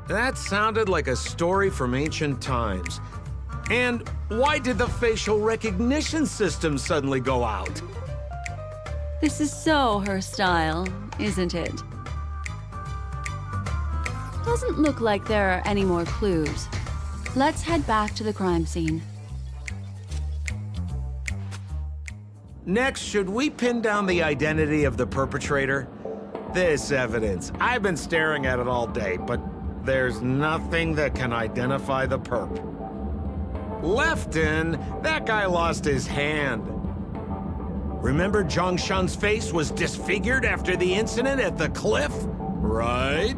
That sounded like a story from ancient times. And why did the facial recognition system suddenly go out? This is so her style, isn't it? Doesn't look like there are any more clues. Let's head back to the crime scene. Next, should we pin down the identity of the perpetrator? This evidence, I've been staring at it all day, but there's nothing that can identify the perp. Lefton, that guy lost his hand. Remember Zhongshan's face was disfigured after the incident at the cliff? Right?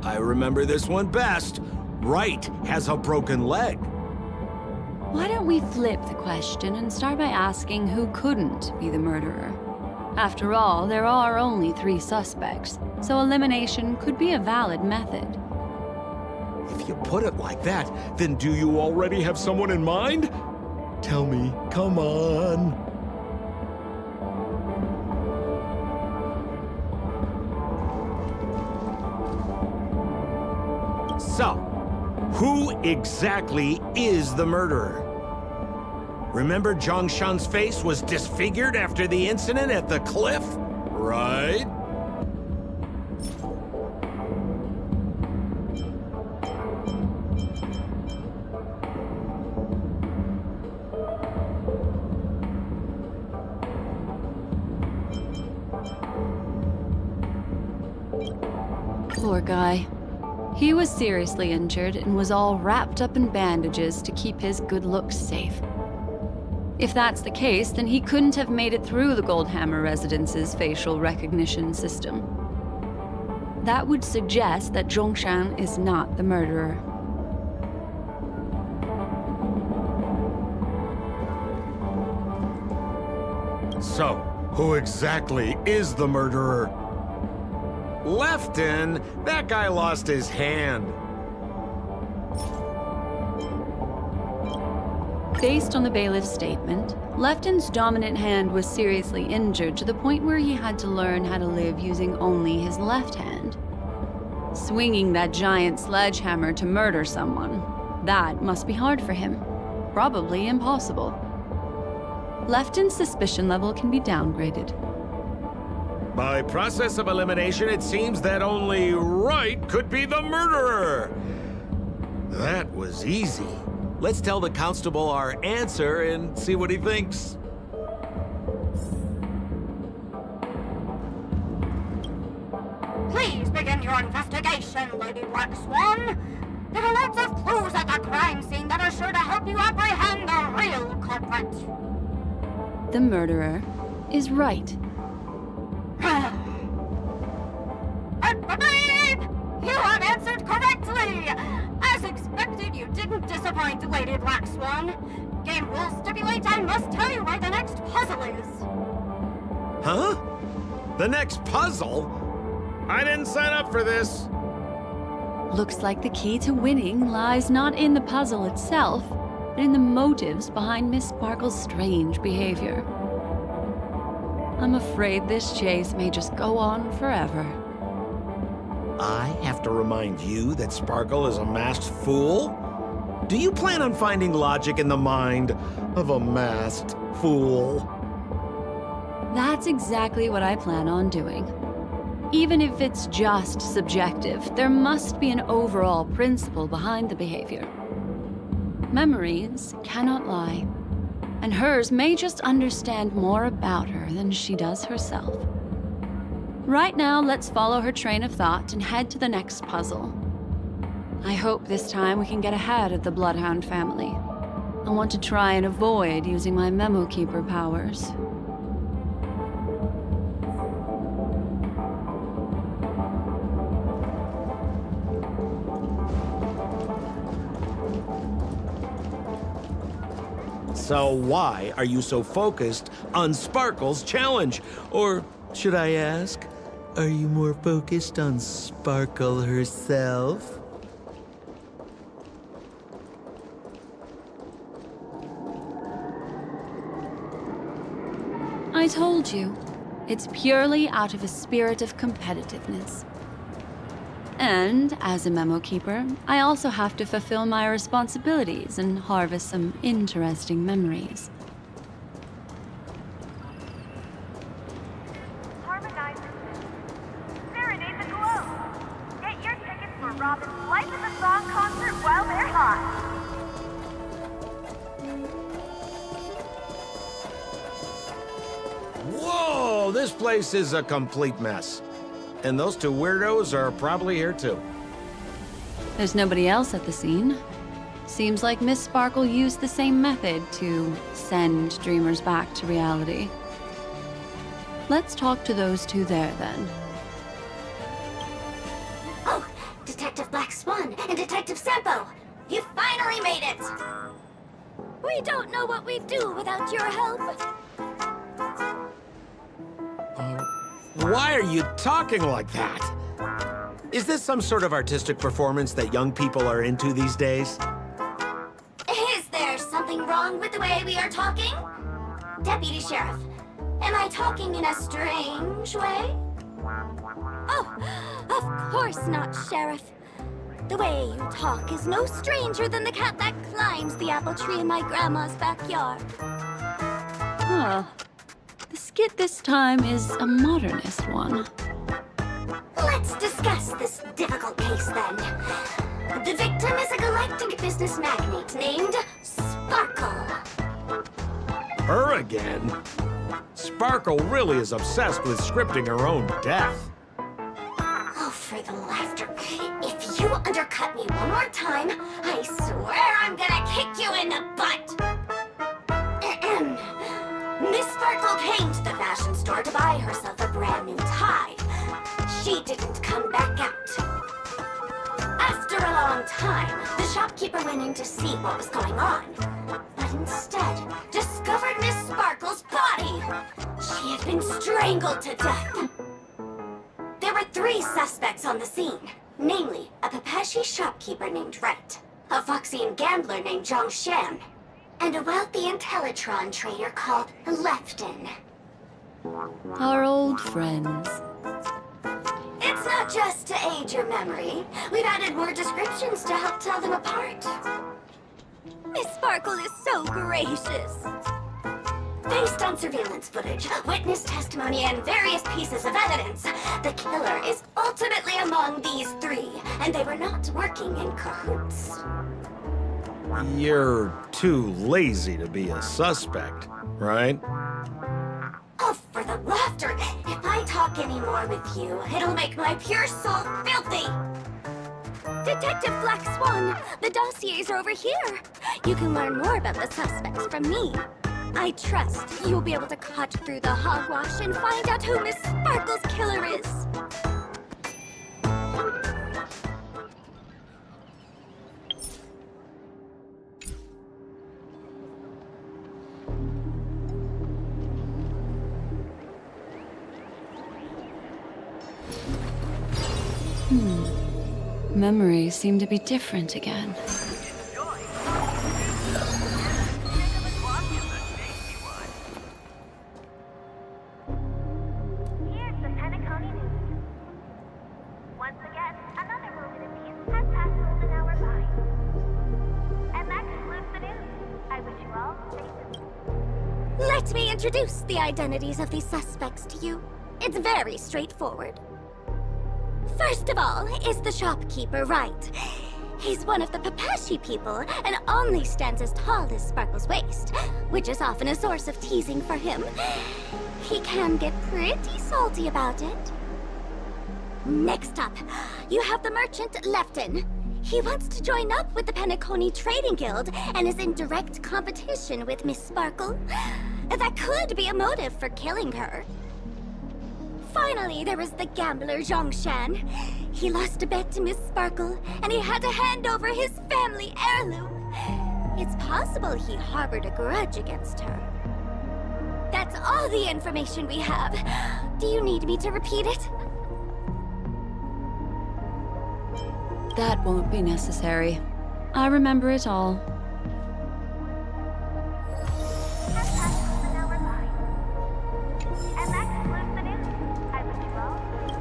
I remember this one best. Wright has a broken leg. Why don't we flip the question and start by asking who couldn't be the murderer? After all, there are only 3 suspects, so elimination could be a valid method. If you put it like that, then do you already have someone in mind? Tell me, come on. So, who exactly is the murderer? Remember Zhongshan's face was disfigured after the incident at the cliff? Right? Poor guy. He was seriously injured and was all wrapped up in bandages to keep his good looks safe. If that's the case, then he couldn't have made it through the Goldhammer Residence's facial recognition system. That would suggest that Zhongshan is not the murderer. So, who exactly is the murderer? Lefton? That guy lost his hand. Based on the bailiff's statement, Lefton's dominant hand was seriously injured to the point where he had to learn how to live using only his left hand. Swinging that giant sledgehammer to murder someone, that must be hard for him. Probably impossible. Lefton's suspicion level can be downgraded. By process of elimination, it seems that only Wright could be the murderer. That was easy. Let's tell the constable our answer and see what he thinks. Please begin your investigation, Lady Black Swan. There are lots of clues at the crime scene that are sure to help you apprehend the real culprit. The murderer is Wright. Babe! You have answered correctly! As expected, you didn't disappoint, Lady Black Swan. Game rules stipulate I must tell you where the next puzzle is. Huh? The next puzzle? I didn't sign up for this. Looks like the key to winning lies not in the puzzle itself, but in the motives behind Miss Sparkle's strange behavior. I'm afraid this chase may just go on forever. I have to remind you that Sparkle is a masked fool? Do you plan on finding logic in the mind of a masked fool? That's exactly what I plan on doing. Even if it's just subjective, there must be an overall principle behind the behavior. Memories cannot lie, and hers may just understand more about her than she does herself. Right now, let's follow her train of thought and head to the next puzzle. I hope this time we can get ahead of the Bloodhound family. I want to try and avoid using my Memo Keeper powers. So why are you so focused on Sparkle's challenge? Or should I ask, are you more focused on Sparkle herself? I told you, it's purely out of a spirit of competitiveness. And as a Memo Keeper, I also have to fulfill my responsibilities and harvest some interesting memories. Harmonize Serenade the Glow. Get your tickets for Robin's Life in the Song concert while they're hot. Whoa, this place is a complete mess. And those two weirdos are probably here too. There's nobody else at the scene. Seems like Miss Sparkle used the same method to send dreamers back to reality. Let's talk to those two there, then. Oh, Detective Black Swan and Detective Sampo! You finally made it! We don't know what we'd do without your help. Why are you talking like that? Is this some sort of artistic performance that young people are into these days? Is there something wrong with the way we are talking? Deputy Sheriff, am I talking in a strange way? Oh, of course not, Sheriff. The way you talk is no stranger than the cat that climbs the apple tree in my grandma's backyard. Huh. The skit this time is a modernist one. Let's discuss this difficult case then. The victim is a galactic business magnate named Sparkle. Her again? Sparkle really is obsessed with scripting her own death. Oh, for the laughter. If you undercut me one more time, I swear I'm gonna kick you in the butt. Miss Sparkle came to the fashion store to buy herself a brand new tie. She didn't come back out. After a long time, the shopkeeper went in to see what was going on. But but instead discovered Miss Sparkle's body. She had been strangled to death. There were 3 suspects on the scene, namely a Pepeshi shopkeeper named Wright, a Foxian gambler named Zhongshan, and a wealthy Intellitron trader called Lefton. Our old friends. It's not just to aid your memory. We've added more descriptions to help tell them apart. Miss Sparkle is so gracious. Based on surveillance footage, witness testimony, and various pieces of evidence, the killer is ultimately among these 3, and they were not working in cahoots. You're too lazy to be a suspect, right? Oh, for the laughter! If I talk any more with you, it'll make my pure soul filthy! Detective Black Swan, the dossiers are over here. You can learn more about the suspects from me. I trust you'll be able to cut through the hogwash and find out who Miss Sparkle's killer is. Memories seem to be different again. Here's the Penacony News. Once again, another moment of peace has passed golden hour by. And that concludes the news. I wish you all safe. Let me introduce the identities of these suspects to you. It's very straightforward. First of all is the shopkeeper, Wright. He's one of the Pepeshi people and only stands as tall as Sparkle's waist, which is often a source of teasing for him. He can get pretty salty about it. Next up, you have the merchant Lefton. He wants to join up with the Penacony Trading Guild and is in direct competition with Miss Sparkle. That could be a motive for killing her. Finally, there was the gambler Zhongshan. He lost a bet to Miss Sparkle, and he had to hand over his family heirloom. It's possible he harbored a grudge against her. That's all the information we have. Do you need me to repeat it? That won't be necessary. I remember it all.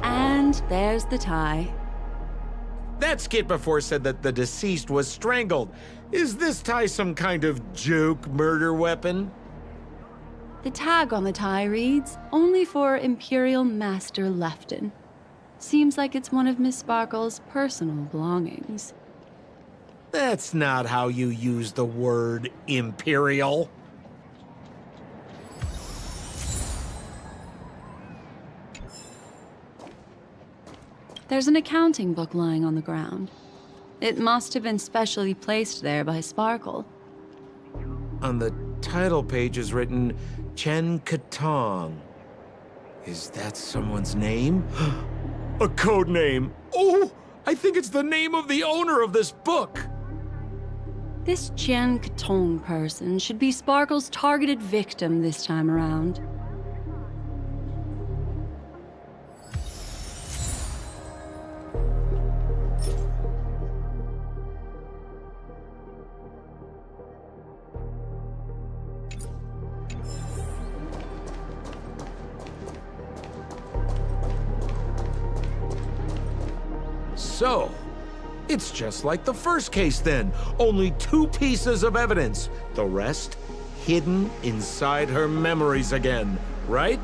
And there's the tie. That skit before said that the deceased was strangled. Is this tie some kind of joke murder weapon? The tag on the tie reads, "Only for Imperial Master Lefton." Seems like it's one of Miss Sparkle's personal belongings. That's not how you use the word imperial. There's an accounting book lying on the ground. It must have been specially placed there by Sparkle. On the title page is written Chen Katong. Is that someone's name? A code name. Oh, I think it's the name of the owner of this book. This Jian Katong person should be Sparkle's targeted victim this time around. So, it's just like the first case then. Only 2 pieces of evidence. The rest hidden inside her memories again, right?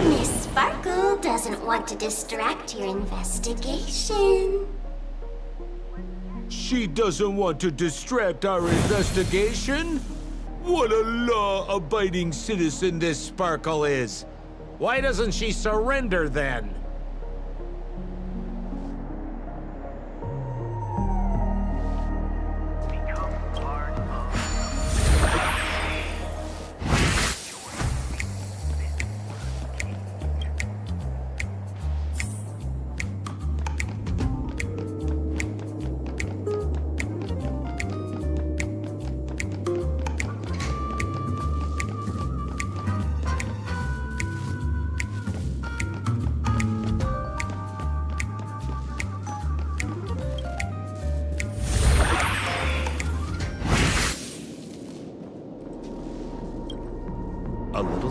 Miss Sparkle doesn't want to distract your investigation. She doesn't want to distract our investigation? What a law-abiding citizen this Sparkle is. Why doesn't she surrender then?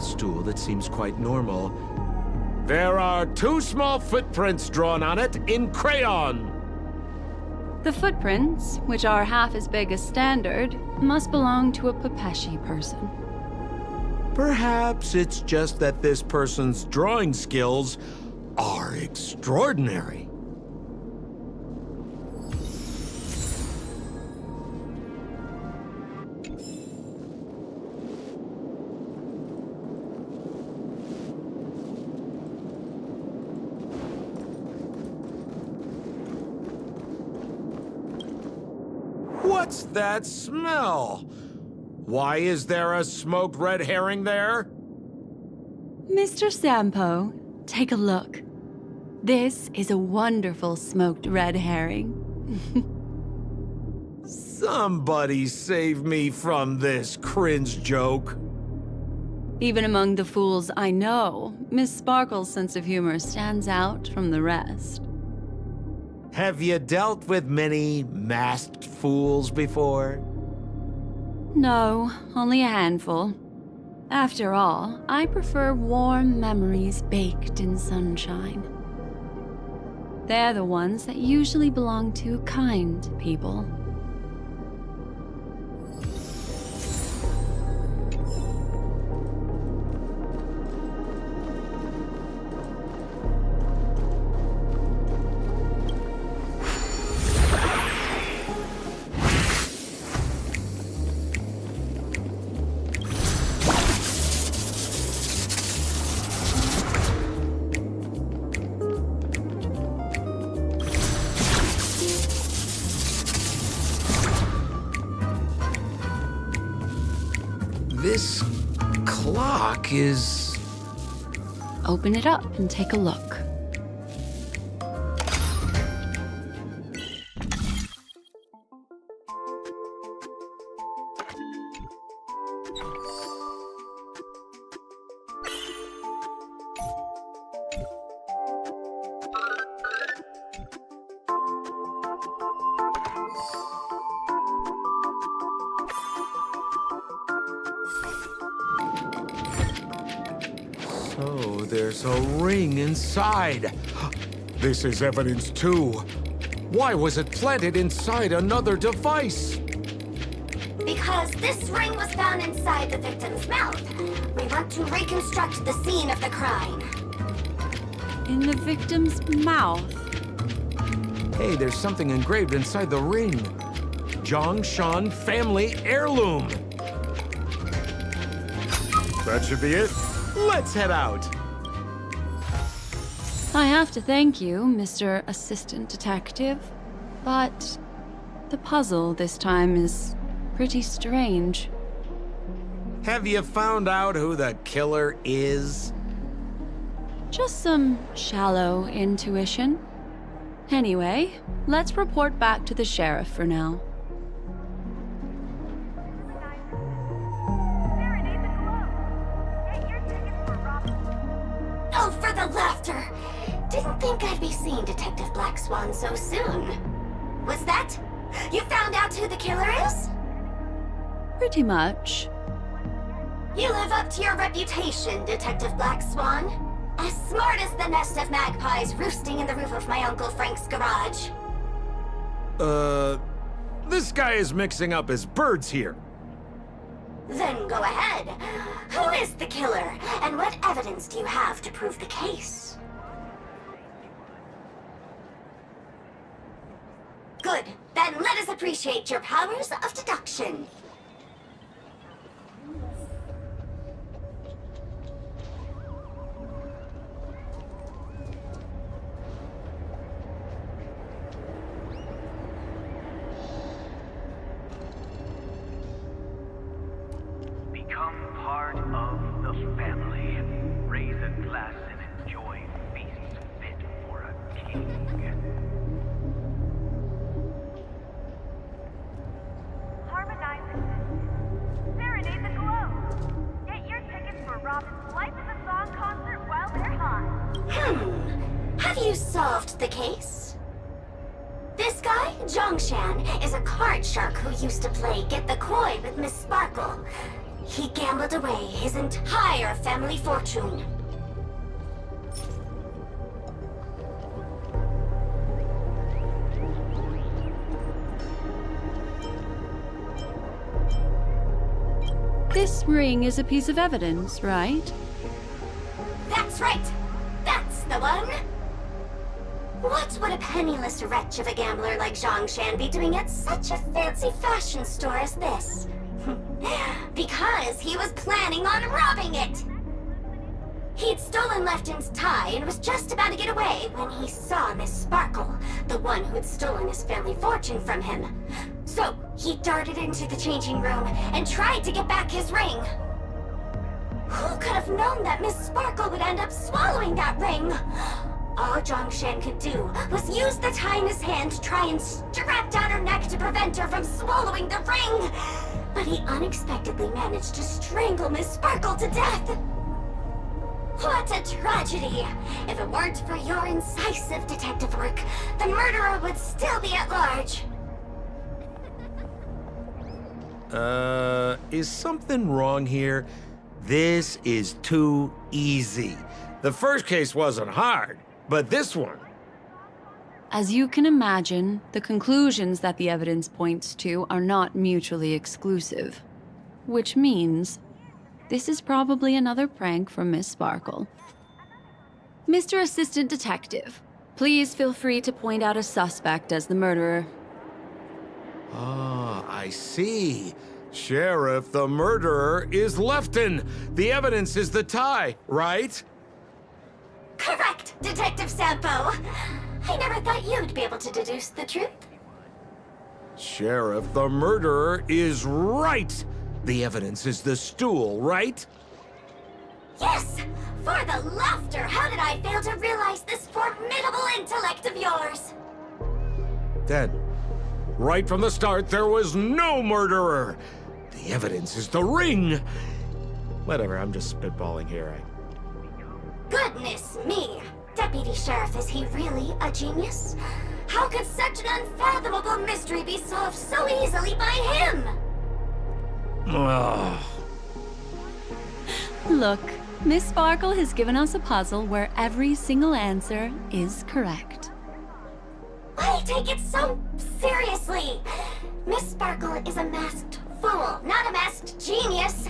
metal stool that seems quite normal. There are 2 small footprints drawn on it in crayon. The footprints, which are half as big as standard, must belong to a Pepeshi person. Perhaps it's just that this person's drawing skills are extraordinary. What's that smell? Why is there a smoked red herring there? Mr. Sampo, take a look. This is a wonderful smoked red herring. Somebody save me from this cringe joke. Even among the fools I know, Miss Sparkle's sense of humor stands out from the rest. Have you dealt with many masked fools before? No, only a handful. After all, I prefer warm memories baked in sunshine. They're the ones that usually belong to kind people. This clock is... Open it up and take a look. So there's a ring inside. This is evidence too. Why was it planted inside another device? Because this ring was found inside the victim's mouth. We want to reconstruct the scene of the crime. In the victim's mouth. Hey, there's something engraved inside the ring. Zhongshan family heirloom. That should be it. Let's head out. I have to thank you, Mr. Assistant Detective, but the puzzle this time is pretty strange. Have you found out who the killer is? Just some shallow intuition. Anyway, let's report back to the sheriff for now. Oh, for the laughter! Didn't think I'd be seeing Detective Black Swan so soon. What's that? You found out who the killer is? Pretty much. You live up to your reputation, Detective Black Swan. As smart as the nest of magpies roosting in the roof of my Uncle Frank's garage. This guy is mixing up his birds here. Then go ahead. Who is the killer, and what evidence do you have to prove the case? Good. Then let us appreciate your powers of deduction. Become part of the family. Raise a glass and enjoy feasts fit for a king. Harmonize existence. Serenade the glow. Get your tickets for Robin's Life in the Song concert while they're hot. Have you solved the case? This guy, Zhongshan, is a card shark who used to play Get the Koi with Miss Sparkle. he gambled away his entire family fortune. This ring is a piece of evidence, right? That's right! That's the one! What would a penniless wretch of a gambler like Zhongshan be doing at such a fancy fashion store as this? Because he was planning on robbing it! He'd stolen Lefton's tie and was just about to get away when he saw Miss Sparkle, the one who had stolen his family fortune from him. So, he darted into the changing room and tried to get back his ring. Who could have known that Miss Sparkle would end up swallowing that ring? All Zhongshan could do was use the tie in his hand to try and strap down her neck to prevent her from swallowing the ring. But he unexpectedly managed to strangle Miss Sparkle to death. What a tragedy! If it weren't for your incisive detective work, the murderer would still be at large. Is something wrong here? This is too easy. The first case wasn't hard, but this one... As you can imagine, the conclusions that the evidence points to are not mutually exclusive. Which means, this is probably another prank from Miss Sparkle. Mr. Assistant Detective, please feel free to point out a suspect as the murderer. Ah, I see. Sheriff, the murderer is Lefton. The evidence is the tie, right? Correct, Detective Sampo. I never thought you'd be able to deduce the truth. Sheriff, the murderer is right. The evidence is the stool, right? Yes! For the laughter, how did I fail to realize this formidable intellect of yours? Then, right from the start, there was no murderer. The evidence is the ring. Whatever, I'm just spitballing here. Goodness me! Deputy Sheriff, is he really a genius? How could such an unfathomable mystery be solved so easily by him? Ugh. Look, Miss Sparkle has given us a puzzle where every single answer is correct. Why take it so seriously? Miss Sparkle is a masked fool, not a masked genius.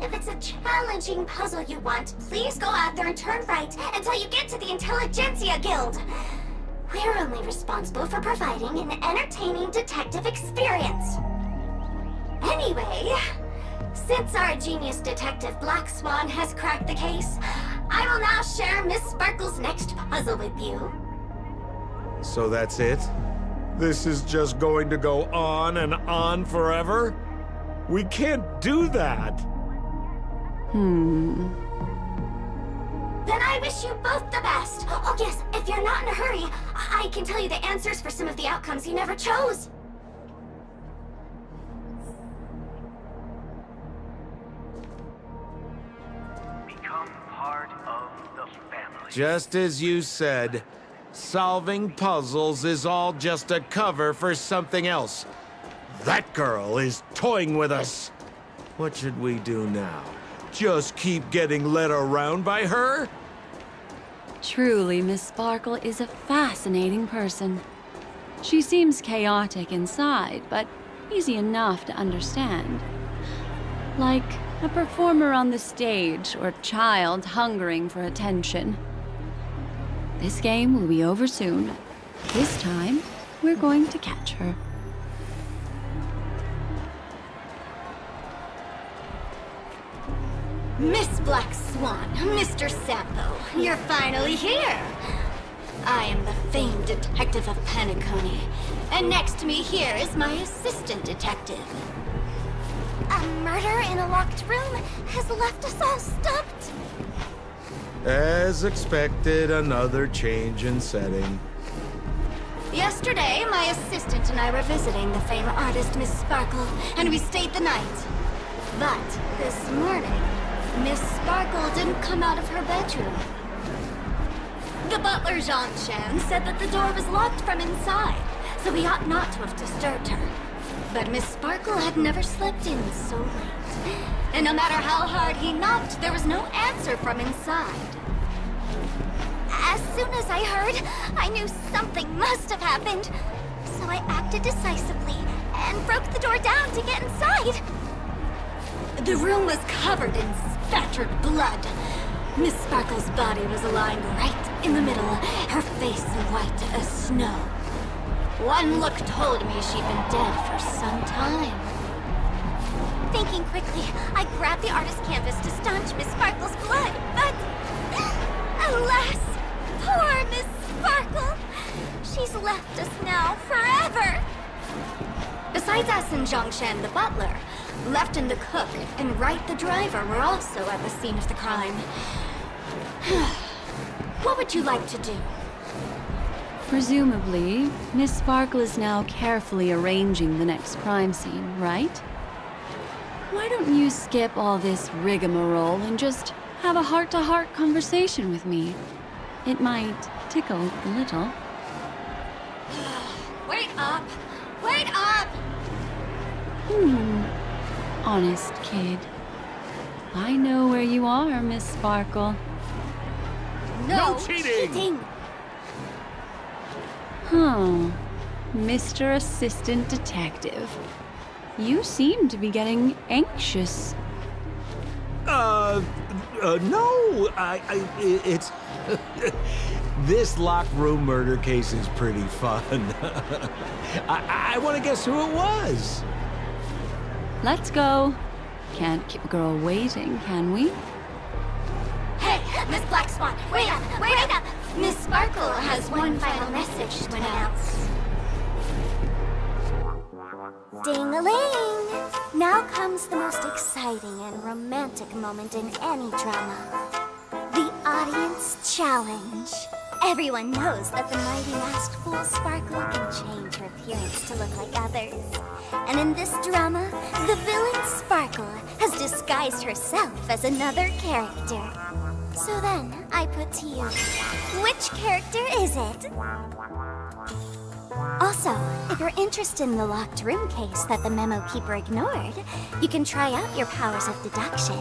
If it's a challenging puzzle you want, please go out there and turn right until you get to the Intelligentsia Guild. We're only responsible for providing an entertaining detective experience. Anyway, since our genius detective Black Swan has cracked the case, I will now share Miss Sparkle's next puzzle with you. So that's it? This is just going to go on and on forever? We can't do that. Then I wish you both the best. Oh yes, if you're not in a hurry, I can tell you the answers for some of the outcomes you never chose. Become part of the family. Just as you said, solving puzzles is all just a cover for something else. That girl is toying with us. What should we do now? Just keep getting led around by her? Truly, Miss Sparkle is a fascinating person. She seems chaotic inside, but easy enough to understand. Like a performer on the stage or a child hungering for attention. This game will be over soon. This time, we're going to catch her. Miss Black Swan, Mr. Sampo, you're finally here. I am the famed detective of Penacony, and next to me here is my assistant detective. A murder in a locked room has left us all stumped. As expected, another change in setting. Yesterday, my assistant and I were visiting the famed artist Miss Sparkle, and we stayed the night. But this morning, Miss Sparkle didn't come out of her bedroom. The butler, Zhongshan, said that the door was locked from inside, so we ought not to have disturbed her. But Miss Sparkle had never slept in so late. And no matter how hard he knocked, there was no answer from inside. As soon as I heard, I knew something must have happened. So I acted decisively and broke the door down to get inside. The room was covered in spattered blood. Miss Sparkle's body was lying right in the middle, her face white as snow. One look told me she'd been dead for some time. Thinking quickly, I grabbed the artist canvas to staunch Miss Sparkle's blood, but... alas, poor Miss Sparkle! She's left us now forever! Besides us and Zhongshan the butler, Lefton the cook and Wright the driver were also at the scene of the crime. What would you like to do? Presumably, Miss Sparkle is now carefully arranging the next crime scene, right? Why don't you skip all this rigmarole and just have a heart-to-heart conversation with me? It might tickle a little. Wait up! Wait up! Honest kid. I know where you are, Miss Sparkle. No cheating! Huh. Mr. Assistant Detective. You seem to be getting anxious. No, it's... This locked room murder case is pretty fun. I want to guess who it was. Let's go. Can't keep a girl waiting, can we? Hey, Miss Black Swan, wait up, wait up! Miss Sparkle has one final message to announce. Ding-a-ling! Now comes the most exciting and romantic moment in any drama. The audience challenge. Everyone knows that the mighty masked fool Sparkle can change her appearance to look like others. And in this drama, the villain Sparkle has disguised herself as another character. So then, I put to you, which character is it? Also, if you're interested in the locked room case that the Memo Keeper ignored, you can try out your powers of deduction.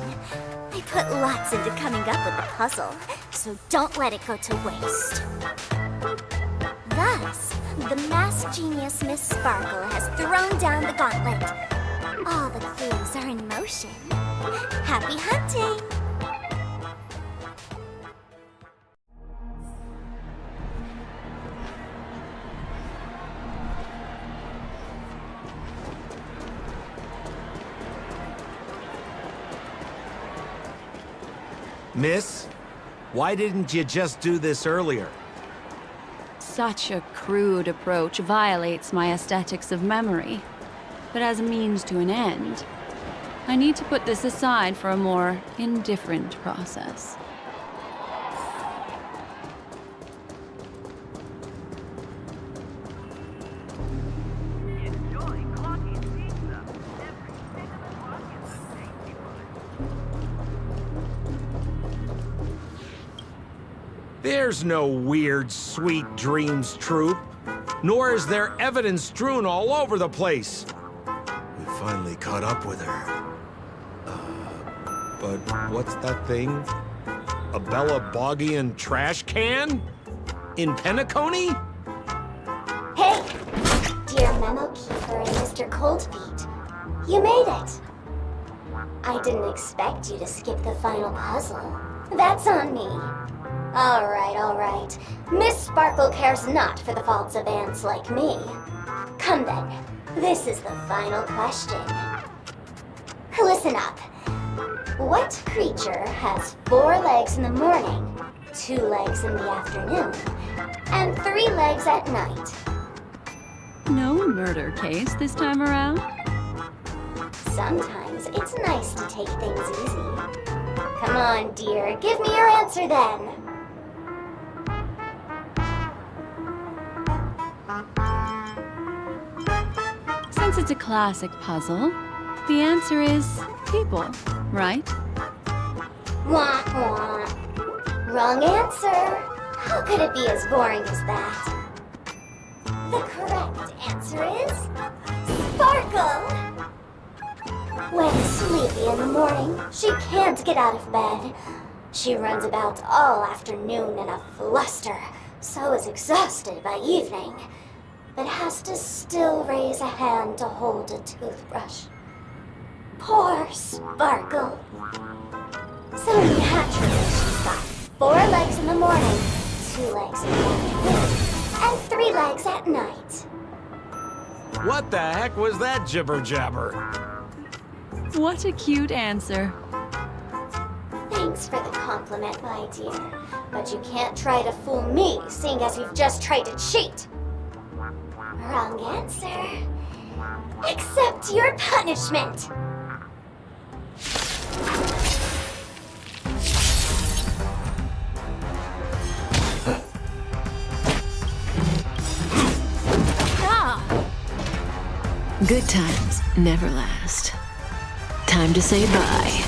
I put lots into coming up with the puzzle, so don't let it go to waste. Thus, the masked genius Miss Sparkle has thrown down the gauntlet. All the clues are in motion. Happy hunting! Miss, why didn't you just do this earlier? Such a crude approach violates my aesthetics of memory. But as a means to an end, I need to put this aside for a more indifferent process. There's no weird, sweet dreams troupe, nor is there evidence strewn all over the place. We finally caught up with her. But what's that thing? A Bella Boggian trash can? In Penacony? Hey! Dear Memo Keeper and Mr. Coldfeet, you made it! I didn't expect you to skip the final puzzle. That's on me. Alright. Miss Sparkle cares not for the faults of ants like me. Come then, this is the final question. Listen up. What creature has 4 legs in the morning, 2 legs in the afternoon, and 3 legs at night? No murder case this time around? Sometimes it's nice to take things easy. Come on, dear, give me your answer then. Since it's a classic puzzle, the answer is people, right? Wah, wah. Wrong answer. How could it be as boring as that? The correct answer is Sparkle. When sleepy in the morning, she can't get out of bed. She runs about all afternoon in a fluster, so is exhausted by evening, but has to still raise a hand to hold a toothbrush. Poor Sparkle. So naturally, she's got 4 legs in the morning, 2 legs in the afternoon, and 3 legs at night. What the heck was that jibber-jabber? What a cute answer. Thanks for the compliment, my dear. But you can't try to fool me, seeing as you've just tried to cheat. Wrong answer. Accept your punishment. Good times never last. Time to say bye.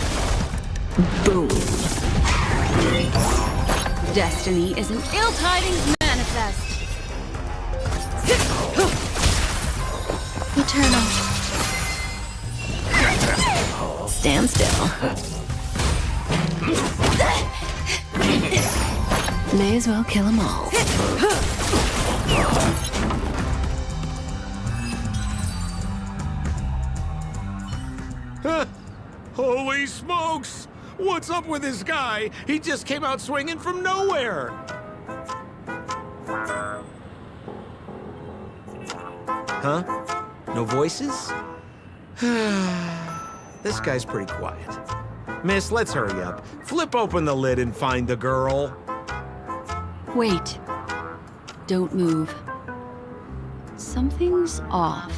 Boom. Destiny is an ill tidings manifest. Eternal. Stand still. May as well kill 'em all. Holy smokes! What's up with this guy? He just came out swinging from nowhere! Huh? No voices? This guy's pretty quiet. Miss, let's hurry up. Flip open the lid and find the girl. Wait. Don't move. Something's off.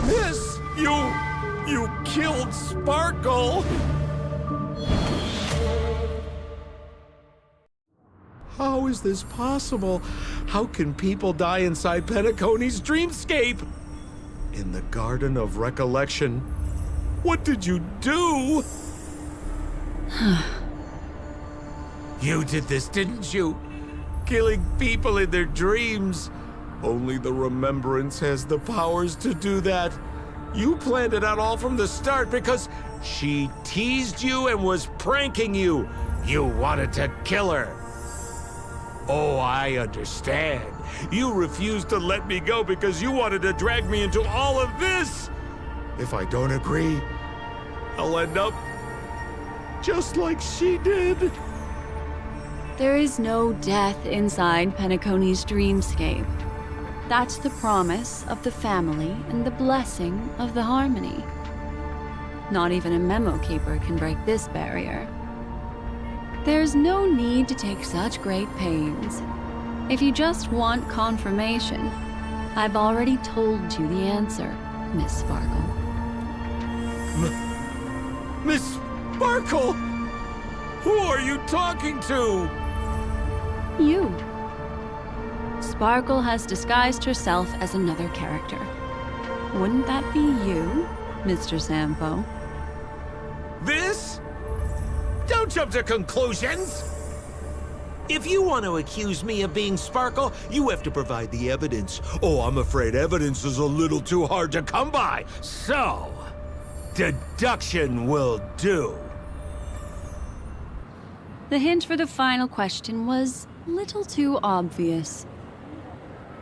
Miss, you killed Sparkle! How is this possible? How can people die inside Penacony's dreamscape? In the Garden of Recollection. What did you do? You did this, didn't you? Killing people in their dreams. Only the Remembrance has the powers to do that. You planned it out all from the start because she teased you and was pranking you. You wanted to kill her. Oh, I understand. You refused to let me go because you wanted to drag me into all of this. If I don't agree, I'll end up just like she did. There is no death inside Penacony's dreamscape. That's the promise of the family and the blessing of the harmony. Not even a memo keeper can break this barrier. There's no need to take such great pains. If you just want confirmation, I've already told you the answer, Miss Sparkle. Miss Sparkle? Who are you talking to? You. Sparkle has disguised herself as another character. Wouldn't that be you, Mr. Sampo? This? Don't jump to conclusions! If you want to accuse me of being Sparkle, you have to provide the evidence. Oh, I'm afraid evidence is a little too hard to come by. So, deduction will do. The hint for the final question was a little too obvious.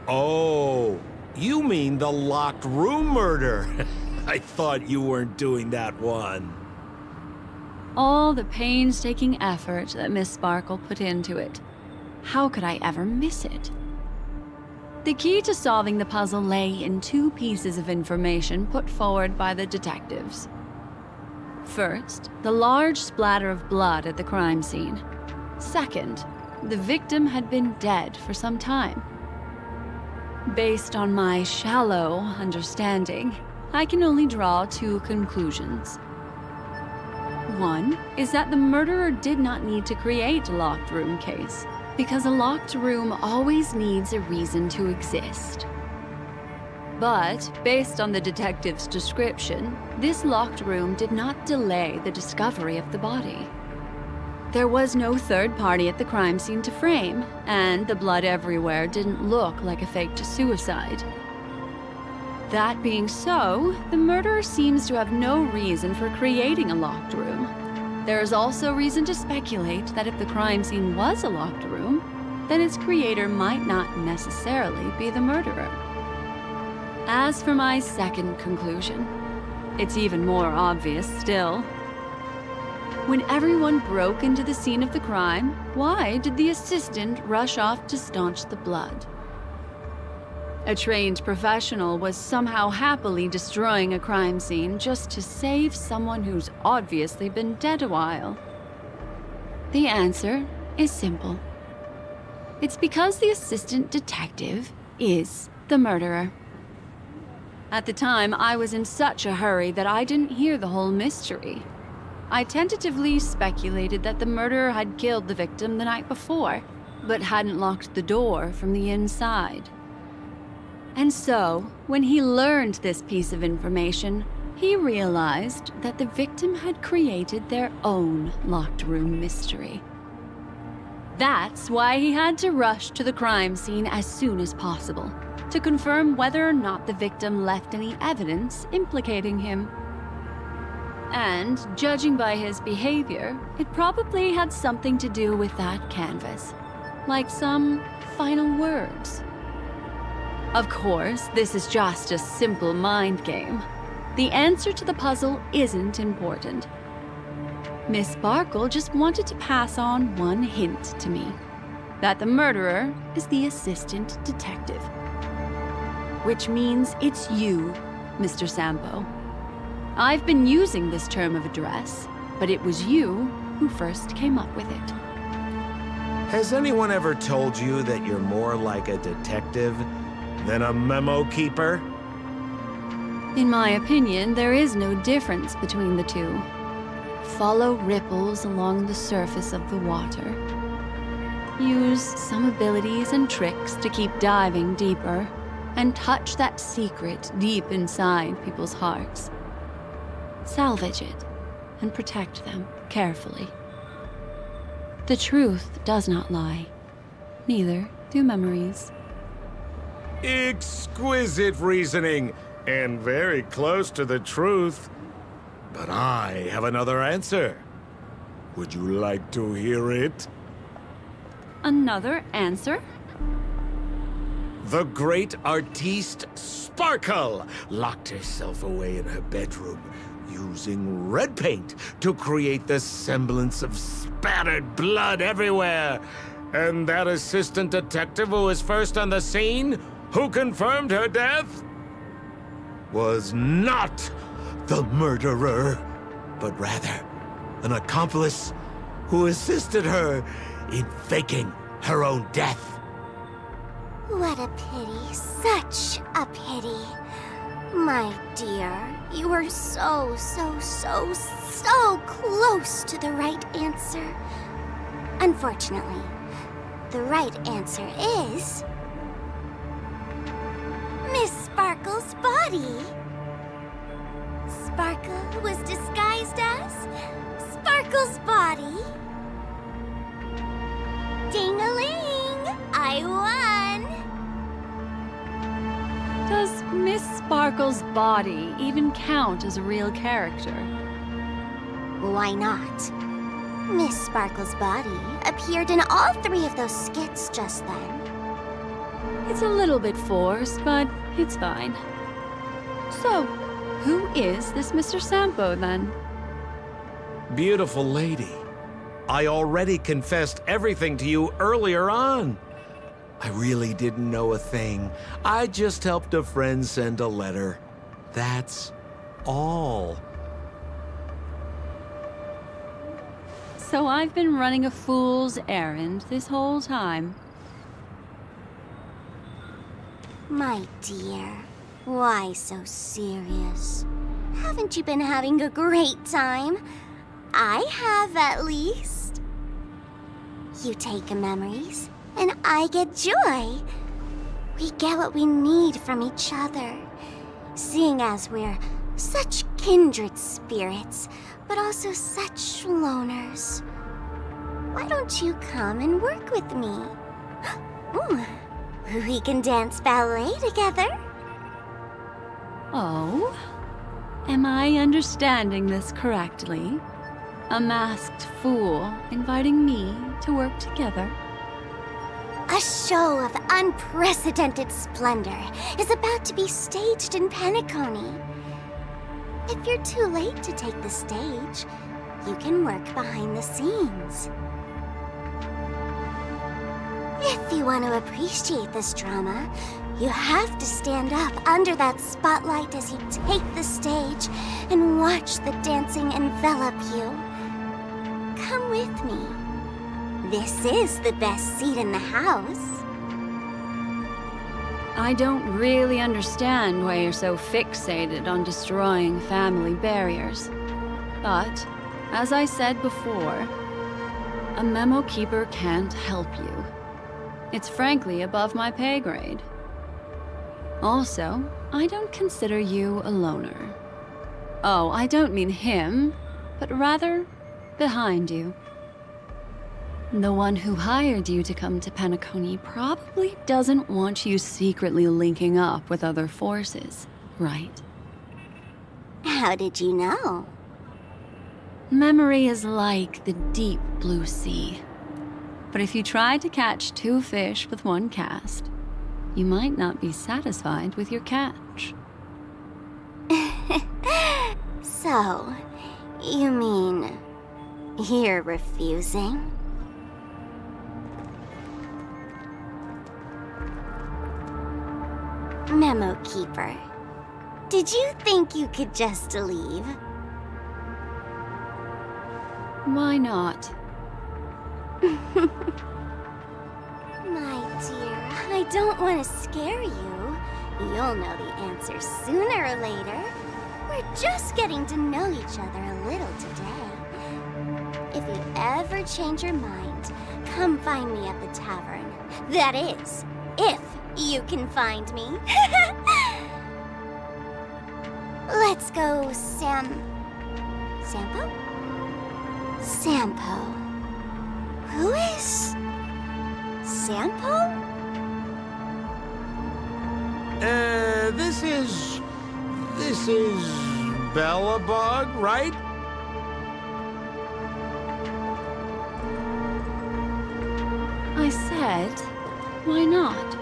Oh, you mean the locked room murder? I thought you weren't doing that one. All the painstaking effort that Miss Sparkle put into it. How could I ever miss it? The key to solving the puzzle lay in 2 pieces of information put forward by the detectives. First, the large splatter of blood at the crime scene. Second, the victim had been dead for some time. Based on my shallow understanding, I can only draw 2 conclusions. One is that the murderer did not need to create a locked room case, because a locked room always needs a reason to exist. But, based on the detective's description, this locked room did not delay the discovery of the body. There was no third party at the crime scene to frame, and the blood everywhere didn't look like a faked suicide. That being so, the murderer seems to have no reason for creating a locked room. There is also reason to speculate that if the crime scene was a locked room, then its creator might not necessarily be the murderer. As for my second conclusion, it's even more obvious still. When everyone broke into the scene of the crime, why did the assistant rush off to staunch the blood? A trained professional was somehow happily destroying a crime scene just to save someone who's obviously been dead a while. The answer is simple. It's because the assistant detective is the murderer. At the time, I was in such a hurry that I didn't hear the whole mystery. I tentatively speculated that the murderer had killed the victim the night before, but hadn't locked the door from the inside. And so, when he learned this piece of information, he realized that the victim had created their own locked room mystery. That's why he had to rush to the crime scene as soon as possible, to confirm whether or not the victim left any evidence implicating him. And, judging by his behavior, it probably had something to do with that canvas. Like some final words. Of course, this is just a simple mind game. The answer to the puzzle isn't important. Miss Sparkle just wanted to pass on one hint to me. That the murderer is the assistant detective. Which means it's you, Mr. Sampo. I've been using this term of address, but it was you who first came up with it. Has anyone ever told you that you're more like a detective than a memo keeper? In my opinion, there is no difference between the two. Follow ripples along the surface of the water. Use some abilities and tricks to keep diving deeper, and touch that secret deep inside people's hearts. Salvage it, and protect them carefully. The truth does not lie. Neither do memories. Exquisite reasoning, and very close to the truth. But I have another answer. Would you like to hear it? Another answer? The great artiste Sparkle locked herself away in her bedroom, using red paint to create the semblance of spattered blood everywhere. And that assistant detective who was first on the scene, who confirmed her death, was not the murderer, but rather an accomplice who assisted her in faking her own death. What a pity, such a pity. My dear, you were so close to the right answer. Unfortunately, the right answer is... Miss Sparkle's body. Sparkle was disguised as Sparkle's body. Ding-a-ling! I won! Does Miss Sparkle's body even count as a real character? Why not? Miss Sparkle's body appeared in all 3 of those skits just then. It's a little bit forced, but it's fine. So, who is this Mr. Sampo, then? Beautiful lady, I already confessed everything to you earlier on. I really didn't know a thing. I just helped a friend send a letter. That's all. So I've been running a fool's errand this whole time. My dear, why so serious? Haven't you been having a great time? I have, at least. You take memories, and I get joy. We get what we need from each other, seeing as we're such kindred spirits, but also such loners. why don't you come and work with me? Ooh, we can dance ballet together. Oh? Am I understanding this correctly? A masked fool inviting me to work together? A show of unprecedented splendor is about to be staged in Penacony. If you're too late to take the stage, you can work behind the scenes. If you want to appreciate this drama, you have to stand up under that spotlight as you take the stage and watch the dancing envelop you. Come with me. This is the best seat in the house. I don't really understand why you're so fixated on destroying family barriers. But, as I said before, a memo keeper can't help you. It's frankly above my pay grade. Also, I don't consider you a loner. Oh, I don't mean him, but rather behind you. The one who hired you to come to Penacony probably doesn't want you secretly linking up with other forces, right? How did you know? Memory is like the deep blue sea. But if you try to catch 2 fish with 1 cast, you might not be satisfied with your catch. So, you mean you're refusing? Memo Keeper, did you think you could just leave? Why not? My dear, I don't want to scare you. You'll know the answer sooner or later. We're just getting to know each other a little today. If you ever change your mind, come find me at the tavern. That is, if you can find me. Let's go, Sampo? Sampo. Who is Sampo? This is Belobog, right? I said, why not?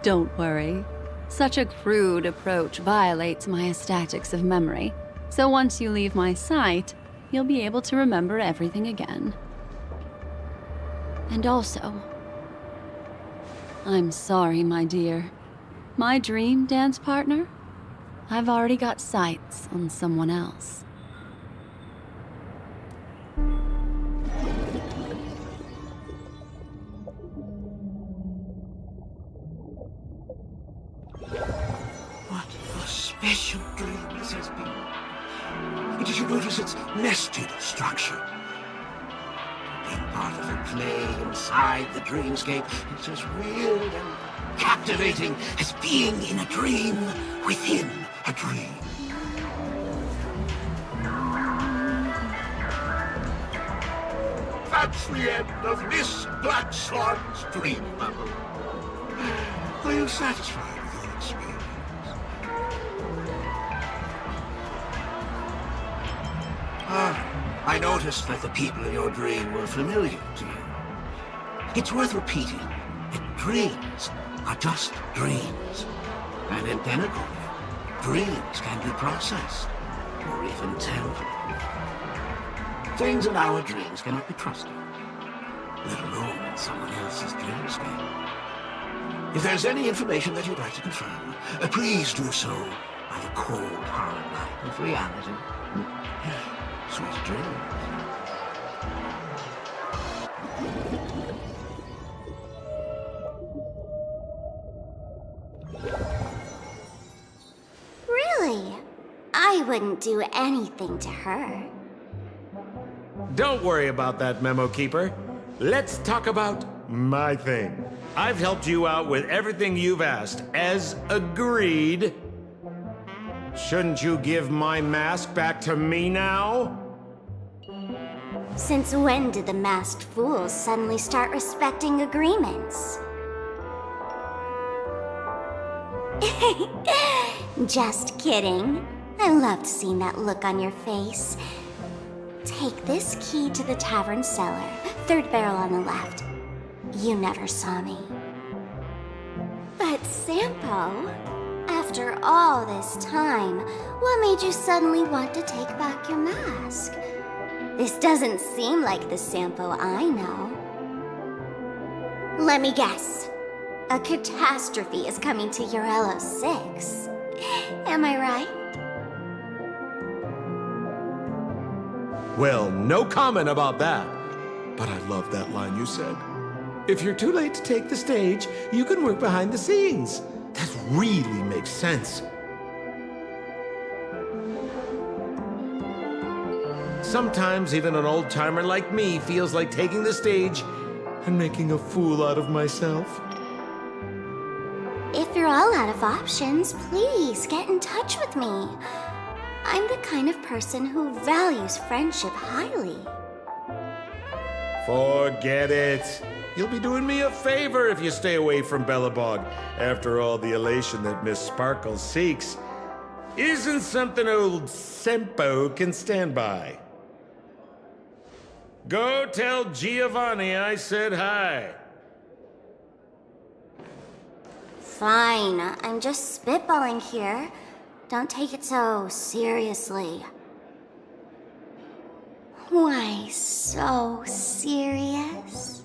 Don't worry. Such a crude approach violates my statics of memory. So once you leave my sight, you'll be able to remember everything again. And also, I'm sorry, my dear. My dream dance partner? I've already got sights on someone else. What a special dream this has been. Did you notice its nested structure? Being part of a play inside the dreamscape is as real and captivating as being in a dream within a dream. That's the end of Miss Blackswan's dream bubble. Are you satisfied with your experience? I noticed that the people in your dream were familiar to you. It's worth repeating that dreams are just dreams. And in Penacony, dreams can be processed, or even tempered. Things in our dreams cannot be trusted, let alone in someone else's dreamscape. If there's any information that you'd like to confirm, please do so by the cold, hard light of reality. Sweet dreams. Really? I wouldn't do anything to her. Don't worry about that, Memo Keeper. Let's talk about my thing. I've helped you out with everything you've asked, as agreed. Shouldn't you give my mask back to me now? Since when did the masked fools suddenly start respecting agreements? Just kidding. I loved seeing that look on your face. Take this key to the tavern cellar, third barrel on the left. You never saw me. But Sampo, after all this time, what made you suddenly want to take back your mask? This doesn't seem like the Sampo I know. Let me guess. A catastrophe is coming to Urello 6. Am I right? Well, no comment about that. But I love that line you said. If you're too late to take the stage, you can work behind the scenes. That really makes sense. Sometimes even an old-timer like me feels like taking the stage and making a fool out of myself. If you're all out of options, please get in touch with me. I'm the kind of person who values friendship highly. Forget it. You'll be doing me a favor if you stay away from Belobog. After all, the elation that Miss Sparkle seeks isn't something old Sampo can stand by. Go tell Giovanni I said hi. Fine, I'm just spitballing here. Don't take it so seriously. Why so serious?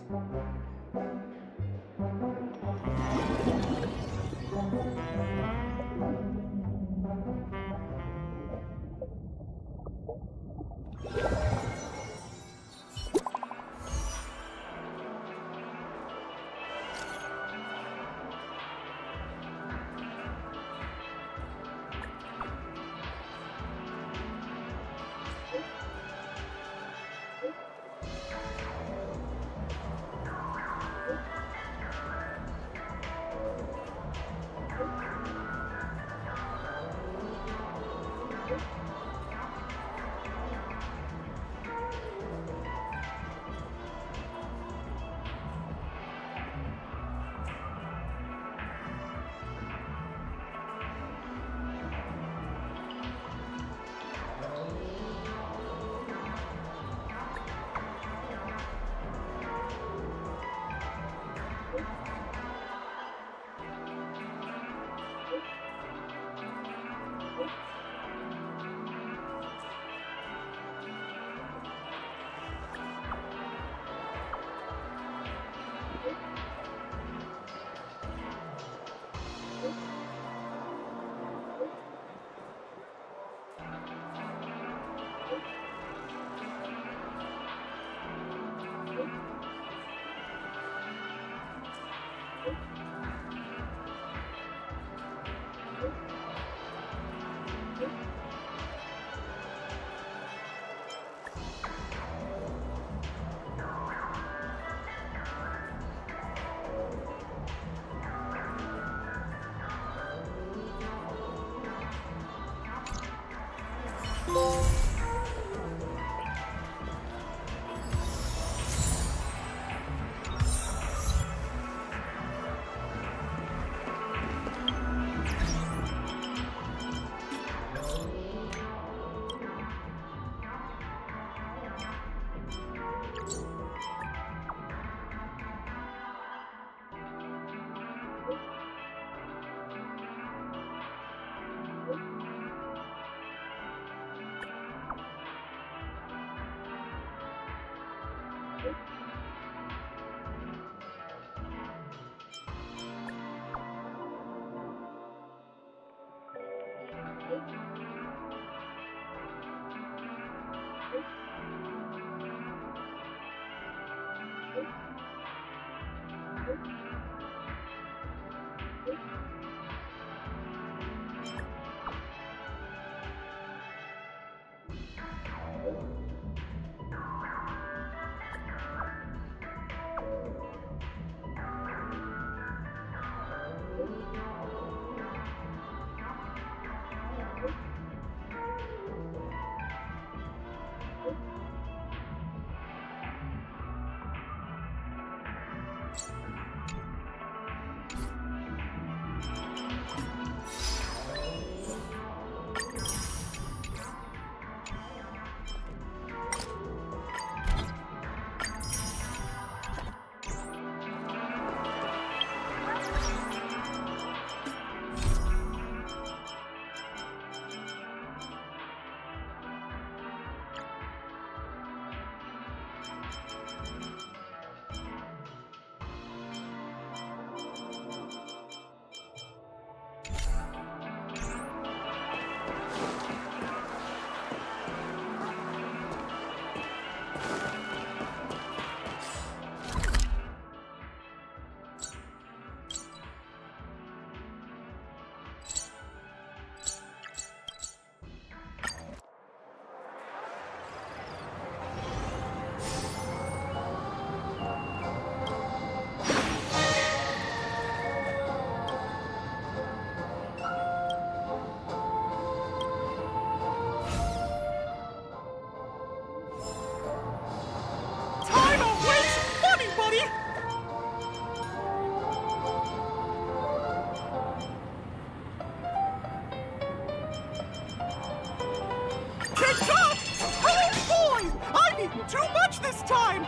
kicked up! Oh boy! I've eaten too much this time!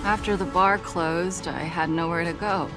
After the bar closed, I had nowhere to go.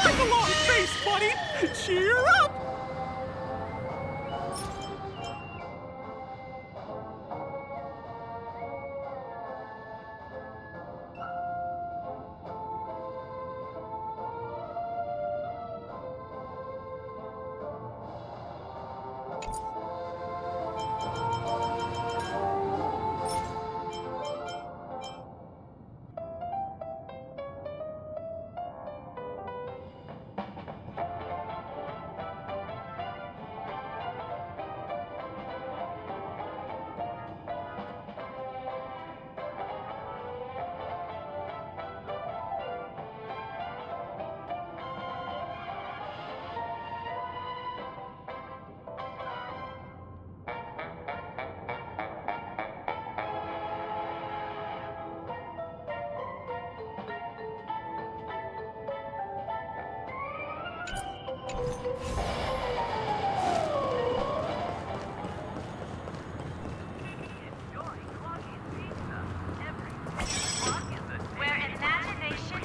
Like a long face, buddy! Cheer up! Where imagination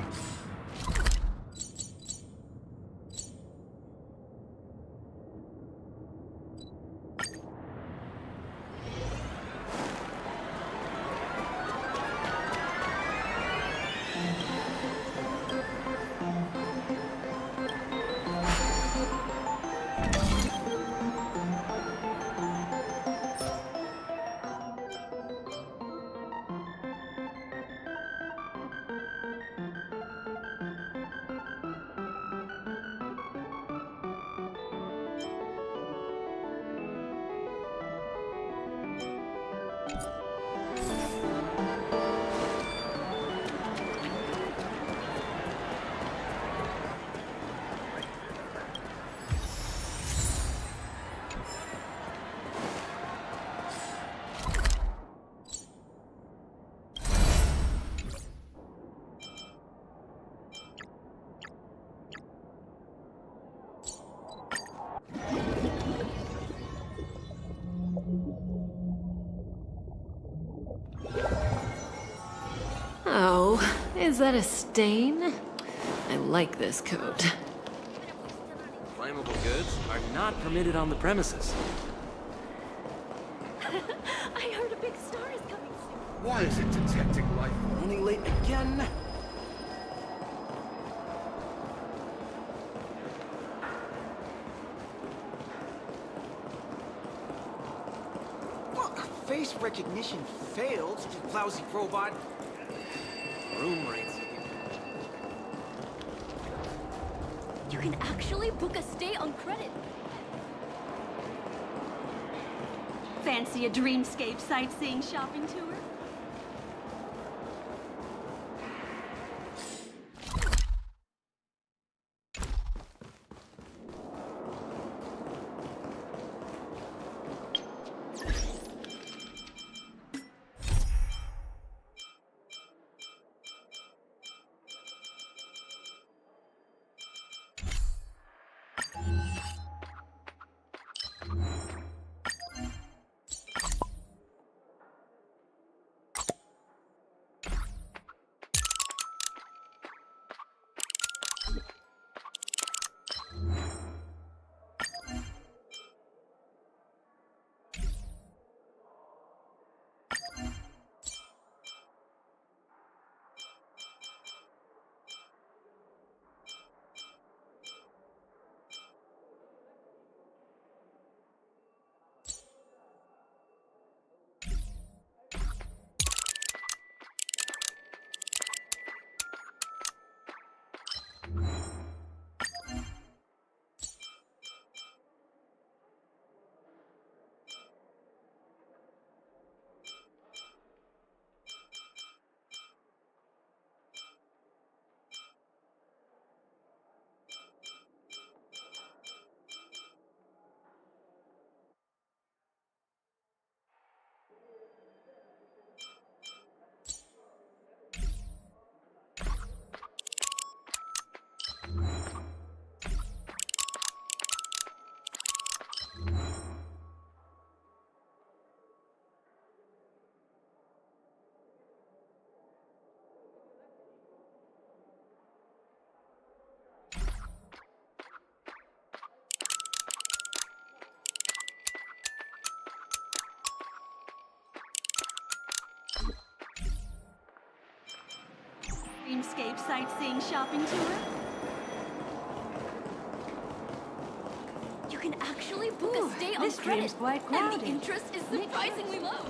Oh, is that a stain? I like this coat. Flammable goods are not permitted on the premises. I heard a big star is coming soon. Why is it detecting life running late again? Well, face recognition failed, you lousy robot. Room rates. You can actually book a stay on credit. Fancy a dreamscape sightseeing shopping tour? Dreamscape sightseeing shopping tour? You can actually book a stay on this credit, dream's quite and crowded. the interest is surprisingly low.